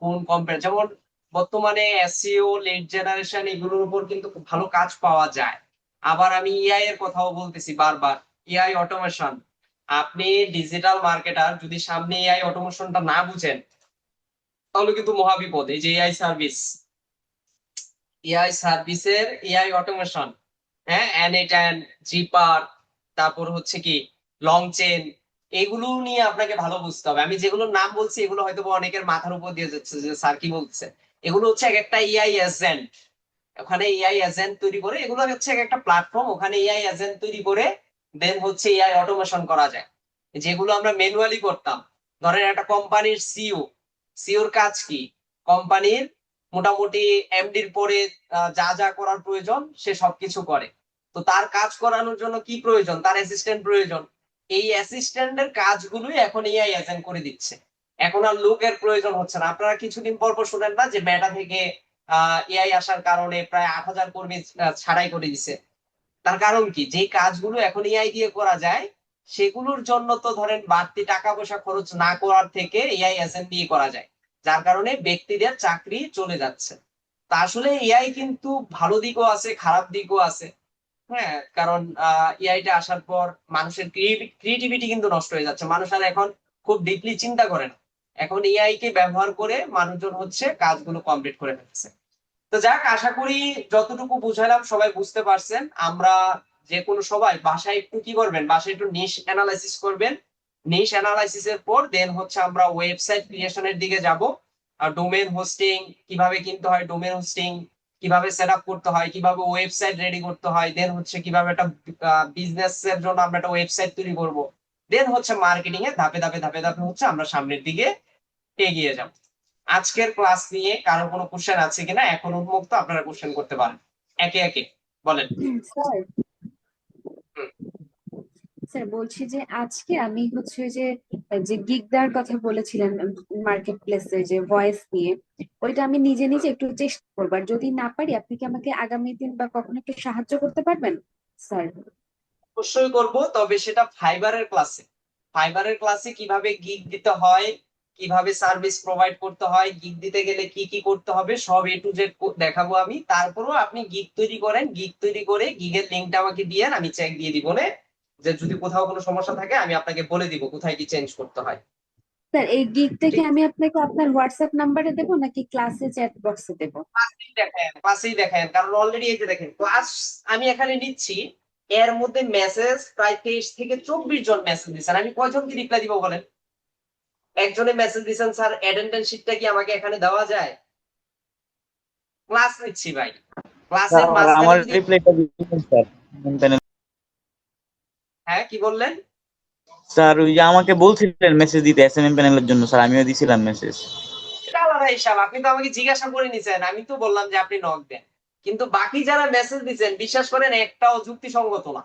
কোন কোম্পানি, যেমন বর্তমানে এসইও, লিড জেনারেশন, এগুলোর উপর কিন্তু খুব ভালো কাজ পাওয়া যায়। আবার আমি এআই এর কথাও বলতেছি বারবার, এআই অটোমেশন। আপনি ডিজিটাল মার্কেটার যদি সামনে এআই অটোমেশনটা না বুঝেন তাহলে কিন্তু মহাবিপদ। এই যে এআই সার্ভিস, এআই সার্ভিসের এআই অটোমেশন, হ্যাঁ, অ্যান জিপার, তারপর হচ্ছে কি লং চেন, এগুলো নিয়ে আপনাকে ভালো বুঝতে হবে। আমি যেগুলো নাম বলছি এগুলো হয়তো বা অনেকের মাথার উপর দিয়ে যাচ্ছে যে স্যার কি বলছে। এগুলো হচ্ছে এক একটা এআই এজেন্ট, ওখানে এআই এজেন্ট তৈরি করে, এগুলো হচ্ছে এক একটা প্ল্যাটফর্ম, ওখানে এআই এজেন্ট তৈরি করে দেন হচ্ছে এআই অটোমেশন করা যায়। যেগুলো আমরা ম্যানুয়ালি করতাম, ধরেন একটা কোম্পানির সিওর কাজ কি, কোম্পানির মোটামুটি এমডির পরে যা যা করার প্রয়োজন সে সবকিছু করে। তো তার কাজ করানোর জন্য কি প্রয়োজন, তার অ্যাসিস্ট্যান্ট প্রয়োজন। এই অ্যাসিস্ট্যান্টের কাজগুলোই এখন এআই এজেন্ট করে দিচ্ছে। এখন আর লোকের প্রয়োজন হচ্ছে না। আপনারা কিছুদিন পর পর শুনেন না যে মেটা থেকে এআই আসার কারণে প্রায় 8,000 কর্মী ছাড়াই করে দিছে। তার কারণ কি, যে কাজগুলো এখন এআই দিয়ে করা যায় সেগুলোর জন্য তো ধরেন বাড়তি টাকা পয়সা খরচ না করার থেকে এআই এজেন্ট দিয়ে করা যায়, যার কারণে ব্যক্তিদের চাকরি চলে যাচ্ছে। তা আসলে এআই কিন্তু ভালো দিকও আছে, খারাপ দিকও আছে। হ্যাঁ, কারণ এআইটা আসার পর মানুষের ক্রিয়েটিভিটি কিন্তু নষ্ট হয়ে যাচ্ছে। মানুষ আর এখন খুব ডিপলি চিন্তা করে না, এখন এআই কে ব্যবহার করে মানুষজন হচ্ছে কাজগুলো কমপ্লিট করে ফেলছে। তো যাক, আশা করি যতটুকু বুঝালাম সবাই বুঝতে পারছেন। আমরা যে কোনো সবাই বাসায় একটু কি করবেন, বাসায় একটু নিশ অ্যানালাইসিস করবেন। নিশ অ্যানালাইসিসের পর দেন হচ্ছে আমরা ওয়েবসাইট ক্রিয়েশনের দিকে যাব। আর ডোমেন হোস্টিং কিভাবে কিনতে হয়, ডোমেন হোস্টিং কিভাবে সেট আপ করতে হয়, কিভাবে ওয়েবসাইট রেডি করতে হয়, দেন হচ্ছে কিভাবে একটা বিজনেস এর জন্য আমরা একটা ওয়েবসাইট তৈরি করব, দেন হচ্ছে মার্কেটিং এর ধাপে ধাপে ধাপে ধাপে হচ্ছে আমরা সামনের দিকে এগিয়ে যাব। আজকের ক্লাস নিয়ে কারো কোনো কোশ্চেন আছে কিনা এখন উন্মুক্ত, আপনারা কোশ্চেন করতে পারেন একে একে, বলেন। স্যার হুম। স্যার বলছি যে আজকে আমি হচ্ছে যে যে গিগ দেওয়ার কথা বলেছিলেন মার্কেট প্লেসে, যে ভয়েস নিয়ে, ওইটা আমি নিজে নিজে একটু চেষ্টা করবো। আর যদি না পারি আপনি কি আমাকে আগামী দিন বা কখনো একটু সাহায্য করতে পারবেন স্যার? অবশ্যই করব, তবে সেটা ফাইবারের ক্লাসে। ফাইবারের ক্লাসে কিভাবে গিগ দিতে হয়, কিভাবে সার্ভিস প্রোভাইড করতে হয়, গিগ দিতে গেলে কি কি করতে হবে, সব এ টু জেড দেখাবো আমি। তারপরও আপনি গিগ তৈরি করেন, গিগ তৈরি করে গিগের লিঙ্কটা আমাকে দিয়েন, আমি চেক দিয়ে দিব না, যে যদি কোথাও কোনো সমস্যা থাকে আমি আপনাকে বলে দিব কোথায় কি চেঞ্জ করতে হয়। স্যার এই গিগটা কি ঠিক আমি আপনাকে আপনার হোয়াটসঅ্যাপ নাম্বারে দেবো নাকি ক্লাসে চ্যাট বক্সে দেবো? ক্লাসেই দেখেন, কারণ অলরেডি এই যে দেখেন ক্লাস আমি এখানে নিচ্ছি, এর মধ্যে মেসেজ প্রায় 23 থেকে 24 জন মেসেজ দিচ্ছেন। আমি কয়জনকে রিপ্লাই দিব বলেন? একজনে মেসেজ দিচ্ছেন স্যার অ্যাটেন্ডেন্স শিটটা কি আমাকে এখানে দেওয়া যায়? ক্লাস নিচ্ছি ভাই, ক্লাসের স্যার মাঝখানে আমার যদি রিপ্লাইটা দিবেন স্যার প্যানেল। হ্যাঁ কি বললেন? স্যার ওই যে আমাকে বলছিলেন মেসেজ দিতে এসএমএম প্যানেলের জন্য, স্যার আমিও দিছিলাম মেসেজ। এটা আলাদা হিসাব, আপনি তো আমাকে জিজ্ঞাসা করে নিছেন, আমি তো বললাম যে আপনি নক দেন। কিন্তু বাকি যারা মেসেজ দিচ্ছেন বিশ্বাস করেন একটাও যুক্তিসঙ্গত না।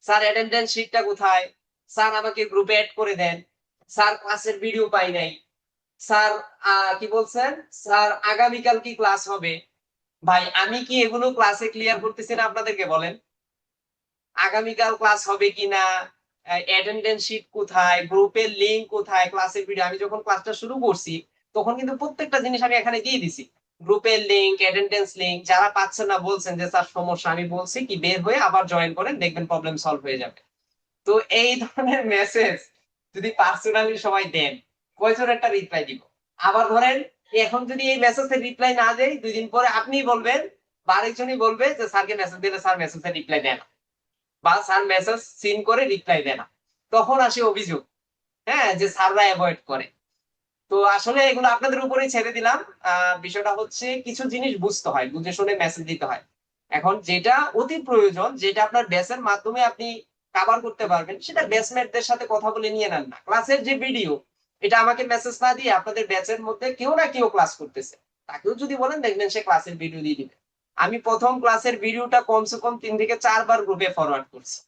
স্যার অ্যাটেন্ডেন্স শিটটা কোথায়, স্যার আমাকে গ্রুপে অ্যাড করে দেন, স্যার ক্লাসের ভিডিও পাই নাই, স্যার কি বলছেন, স্যার আগামীকাল কি ক্লাস হবে। ভাই আমি কি এগুলো ক্লাসে ক্লিয়ার করতেছি না আপনাদেরকে, বলেন? আগামীকাল ক্লাস হবে কিনা, অ্যাটেন্ডেন্স শিট কোথায়, গ্রুপের লিংক কোথায়, ক্লাসের ভিডিও। আমি যখন ক্লাসটা শুরু করছি তখন কিন্তু প্রত্যেকটা জিনিস আমি এখানে দিয়ে দিছি, গ্রুপের লিংক, অ্যাটেন্ডেন্স লিংক। যারা পাচ্ছেন না বলছেন যে স্যার সমস্যা, আমি বলছি কি বের হয়ে আবার জয়েন করেন, দেখবেন প্রবলেম সলভ হয়ে যাবে। তো এই ধরনের মেসেজ যদি পার্সোনালি সবাই দেন, কয়জন একটা রিপ্লাই দিব? আবার ধরেন এখন যদি এই মেসেজের রিপ্লাই না দেয়, 2 দিন পরে আপনি বলবেন বা আরেকজনই বলবে যে স্যারকে মেসেজ দিলে স্যার মেসেজের রিপ্লাই দেয় না, বা স্যার মেসেজ সিন করে রিপ্লাই দেয় না। তখন আসে অভিযোগ, হ্যাঁ, যে স্যাররা অ্যাভয়েড করে। তো আসলে এগুলো আপনাদের উপরেই ছেড়ে দিলাম। বিষয়টা হচ্ছে কিছু জিনিস বুঝতে হয়, বুঝে শুনে মেসেজ দিতে হয়। এখন যেটা অতি প্রয়োজন, যেটা আপনার ব্যাচের মাধ্যমে আপনি কভার করতে পারবেন, সেটা ব্যাচমেটদের সাথে কথা বলে নিয়ে নেন না। ক্লাসের যে ভিডিও, এটা আমাকে মেসেজ না দিয়ে আপনাদের ব্যাচের মধ্যে কেউ না কেউ ক্লাস করতেছে, তাকেও যদি বলেন দেখবেন সে ক্লাসের ভিডিও দিয়ে দিবে। আমি প্রথম ক্লাসের ভিডিওটা কমসে কম 3 থেকে 4 বার গ্রুপে ফরওয়ার্ড করছি।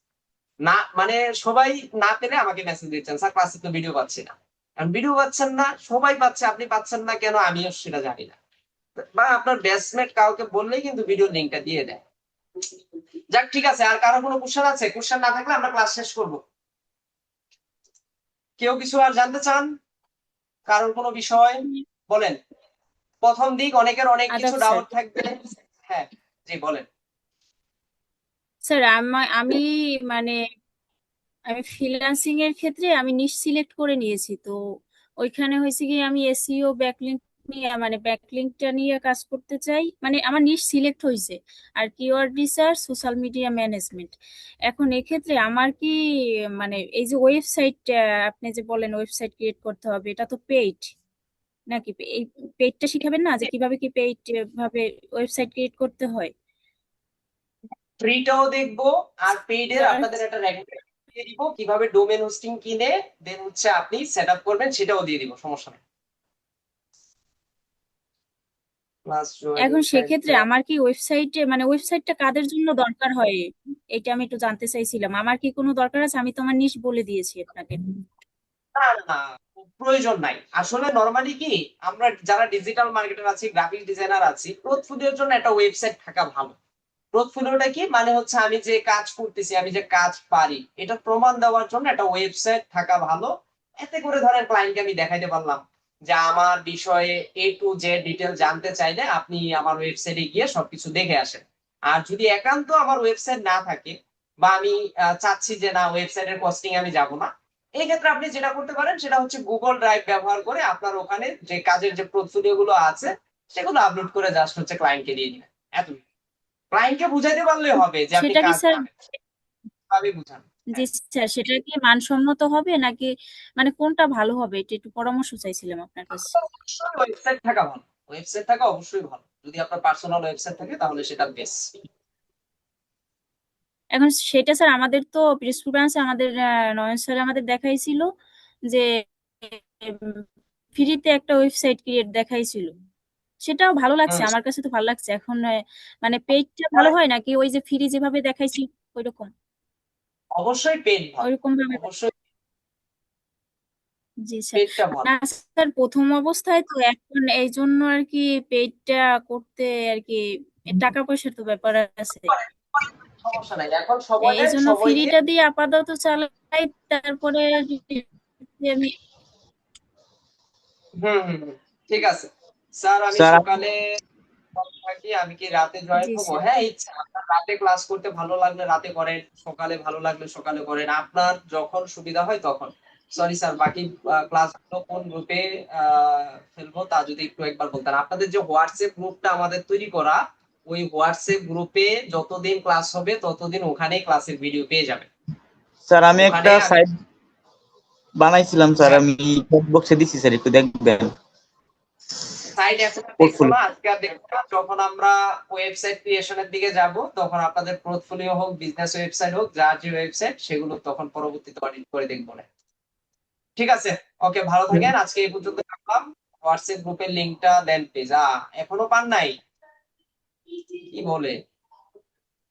না মানে সবাই না পেলে আমাকে মেসেজ দিচ্ছেন, স্যার ক্লাসে তো ভিডিও পাচ্ছি না। কারণ ভিডিও পাচ্ছেন না, সবাই পাচ্ছে, আপনি পাচ্ছেন না কেন আমিও সেটা জানি না। বা আপনার ব্যাচমেট কাউকে বললেই কিন্তু ভিডিও লিঙ্কটা দিয়ে দেয়। যাক ঠিক আছে, আর কারো কোনো কোশ্চেন আছে? কোশ্চেন না থাকলে আমরা ক্লাস শেষ করব। কেউ কিছু আর জানতে চান, কারোর কোনো বিষয় বলেন। প্রথম দিক অনেকের অনেক কিছু আদাব স্যার। ডাউট থাকবে। হ্যাঁ জি বলেন। স্যার আমি মানে আমি ফ্রিল্যান্সিং এর ক্ষেত্রে আমি নিশ সিলেক্ট করে নিয়েছি। তো ওইখানে হয়েছে কি আমি এসইও ব্যাকলিংক নিয়ে মানে ব্যাকলিংকটা নিয়ে কাজ করতে চাই, মানে আমার নিশ সিলেক্ট হয়েছে। আর keyword research, social media management. এখন এক্ষেত্রে আমার কি মানে এই যে ওয়েবসাইট, আপনি যে বলেন ওয়েবসাইট ক্রিয়েট করতে হবে, এটা তো পেইড নাকি? এই পেইডটা শিখাবেন না, যে কিভাবে কি পেইড ভাবে ওয়েবসাইট ক্রিয়েট করতে হয়? ফ্রিটাও দেখবো, আর পেইডের আপনাদের একটা রেকমেন্ডেশন দিয়ে দিব কিভাবে ডোমেন হোস্টিং কিনে দেন হচ্ছে আপনি সেট আপ করবেন, সেটাও দিয়ে দিব, সমস্যা নেই। এখন সেক্ষেত্রে আমার কি ওয়েবসাইটে মানে ওয়েবসাইটটা কাদের জন্য দরকার হয়, এটা আমি একটু জানতে চাইছিলাম। আমার কি কোনো দরকার আছে? আমি তো আমার নিশ বলে দিয়েছি আপনাকে। না না, প্রয়োজন নাই। আসলে নরমালি কি আমরা যারা ডিজিটাল মার্কেটার আছি, গ্রাফিক ডিজাইনার আছি, পোর্টফোলিওর জন্য একটা ওয়েবসাইট থাকা ভালো। পোর্টফোলিওটা কি মানে হচ্ছে আমি যে কাজ করতেছি, আমি যে কাজ পারি, এটা প্রমাণ দেওয়ার জন্য একটা ওয়েবসাইট থাকা ভালো। এতে করে ধরেন ক্লায়েন্টকে আমি দেখাইতে পারলাম যে আমার বিষয়ে A to Z ডিটেল জানতে চাইলে আপনি আমার ওয়েবসাইটে গিয়ে সবকিছু দেখে আসেন। আর যদি একান্ত আমার ওয়েবসাইট না থাকে বা আমি চাচ্ছি যে না ওয়েবসাইটের কস্টিং আমি যাব না, এই ক্ষেত্রে আপনি যেটা করতে পারেন সেটা হচ্ছে গুগল ড্রাইভ ব্যবহার করে আপনার ওখানে যে কাজের যে পোর্টফোলিও গুলো আছে সেগুলো আপলোড করে জাস্ট হচ্ছে ক্লায়েন্টকে দিয়ে দিবেন। এত ক্লায়েন্টকে বুঝাইতে পারলে হবে যে আপনি সেটা কি কাজ স্যার, পাবেন, ভাবে বুঝান। জি স্যার, সেটা কি মানসম্মত হবে নাকি মানে কোনটা ভালো হবে, এটা একটু পরামর্শ চাইছিলাম আপনার কাছে। অবশ্যই ওয়েবসাইট থাকা ভালো, ওয়েবসাইট থাকা অবশ্যই ভালো। যদি আপনার পার্সোনাল ওয়েবসাইট থাকে তাহলে সেটা বেস্ট। এখন সেটা স্যার আমাদের তো প্রিন্সিপাল আমাদের নয়ন স্যার আমাদের দেখাইছিল যে ফ্রিতে একটা ওয়েবসাইট ক্রিয়েট দেখাইছিল, সেটাও ভালো লাগছে, আমার কাছে তো ভালো লাগছে। এখন মানে পেজটা ভালো হয় নাকি ওই যে ফ্রি যেভাবে দেখাইছি ওইরকম অবশ্যই পেড ভালো, ওইরকম ভাবে? অবশ্যই জি স্যার। পেডটা ভালো। না স্যার, প্রথম অবস্থায় তো, এখন এই জন্য আর কি পেজটা করতে আর কি টাকা পয়সার তো ব্যাপার আছে, সমস্যা নাই, এখন সময় এই দেন, জন্য সময় দিয়ে। ফ্রিটা দিয়ে আপাতত চালাই, তারপরে যদি আমি। ঠিক আছে স্যার, আমি স্যার সকালে থাকি, আমি কি রাতে জয়েন জি হবো? স্যার। হ্যাঁ, ইচ্ছা আপনার রাতে ক্লাস করতে ভালো লাগলে রাতে করেন, সকালে ভালো লাগলে সকালে করেন, আপনার যখন সুবিধা হয় তখন। সরি স্যার, বাকি ক্লাসগুলো কোন গ্রুপে ফেলবো তা যদি একটু একবার বলতেন। আপনাদের যে হোয়াটসঅ্যাপ গ্রুপটা আমাদের তৈরি করা, ওই হোয়াটসঅ্যাপ গ্রুপে যতদিন ক্লাস হবে ততদিন ওখানেই ক্লাসের ভিডিও পেয়ে যাবেন। স্যার আমি ওখানে একটা আমি সাইট বানাইছিলাম স্যার, হ্যাঁ, আমি বক্সে দিছি স্যার, একটু দেখবেন। সাইট এখন আর দেখবো পোর্টফোলিও না, আজকে আর দেখবো না। যখন আমরা ওয়েবসাইট ক্রিয়েশনের দিকে যাব তখন আপনাদের পোর্টফোলিও হোক, বিজনেস ওয়েবসাইট হোক, যার যে ওয়েবসাইট সেগুলো তখন পরবর্তীতে অডিট করে দেখবো না। ঠিক আছে, ওকে, ভালো থাকেন। আজকে এই পর্যন্ত রাখলাম। হোয়াটসঅ্যাপ গ্রুপের লিংকটা দেন প্লিজ। এখনো পান নাই? কি বলে?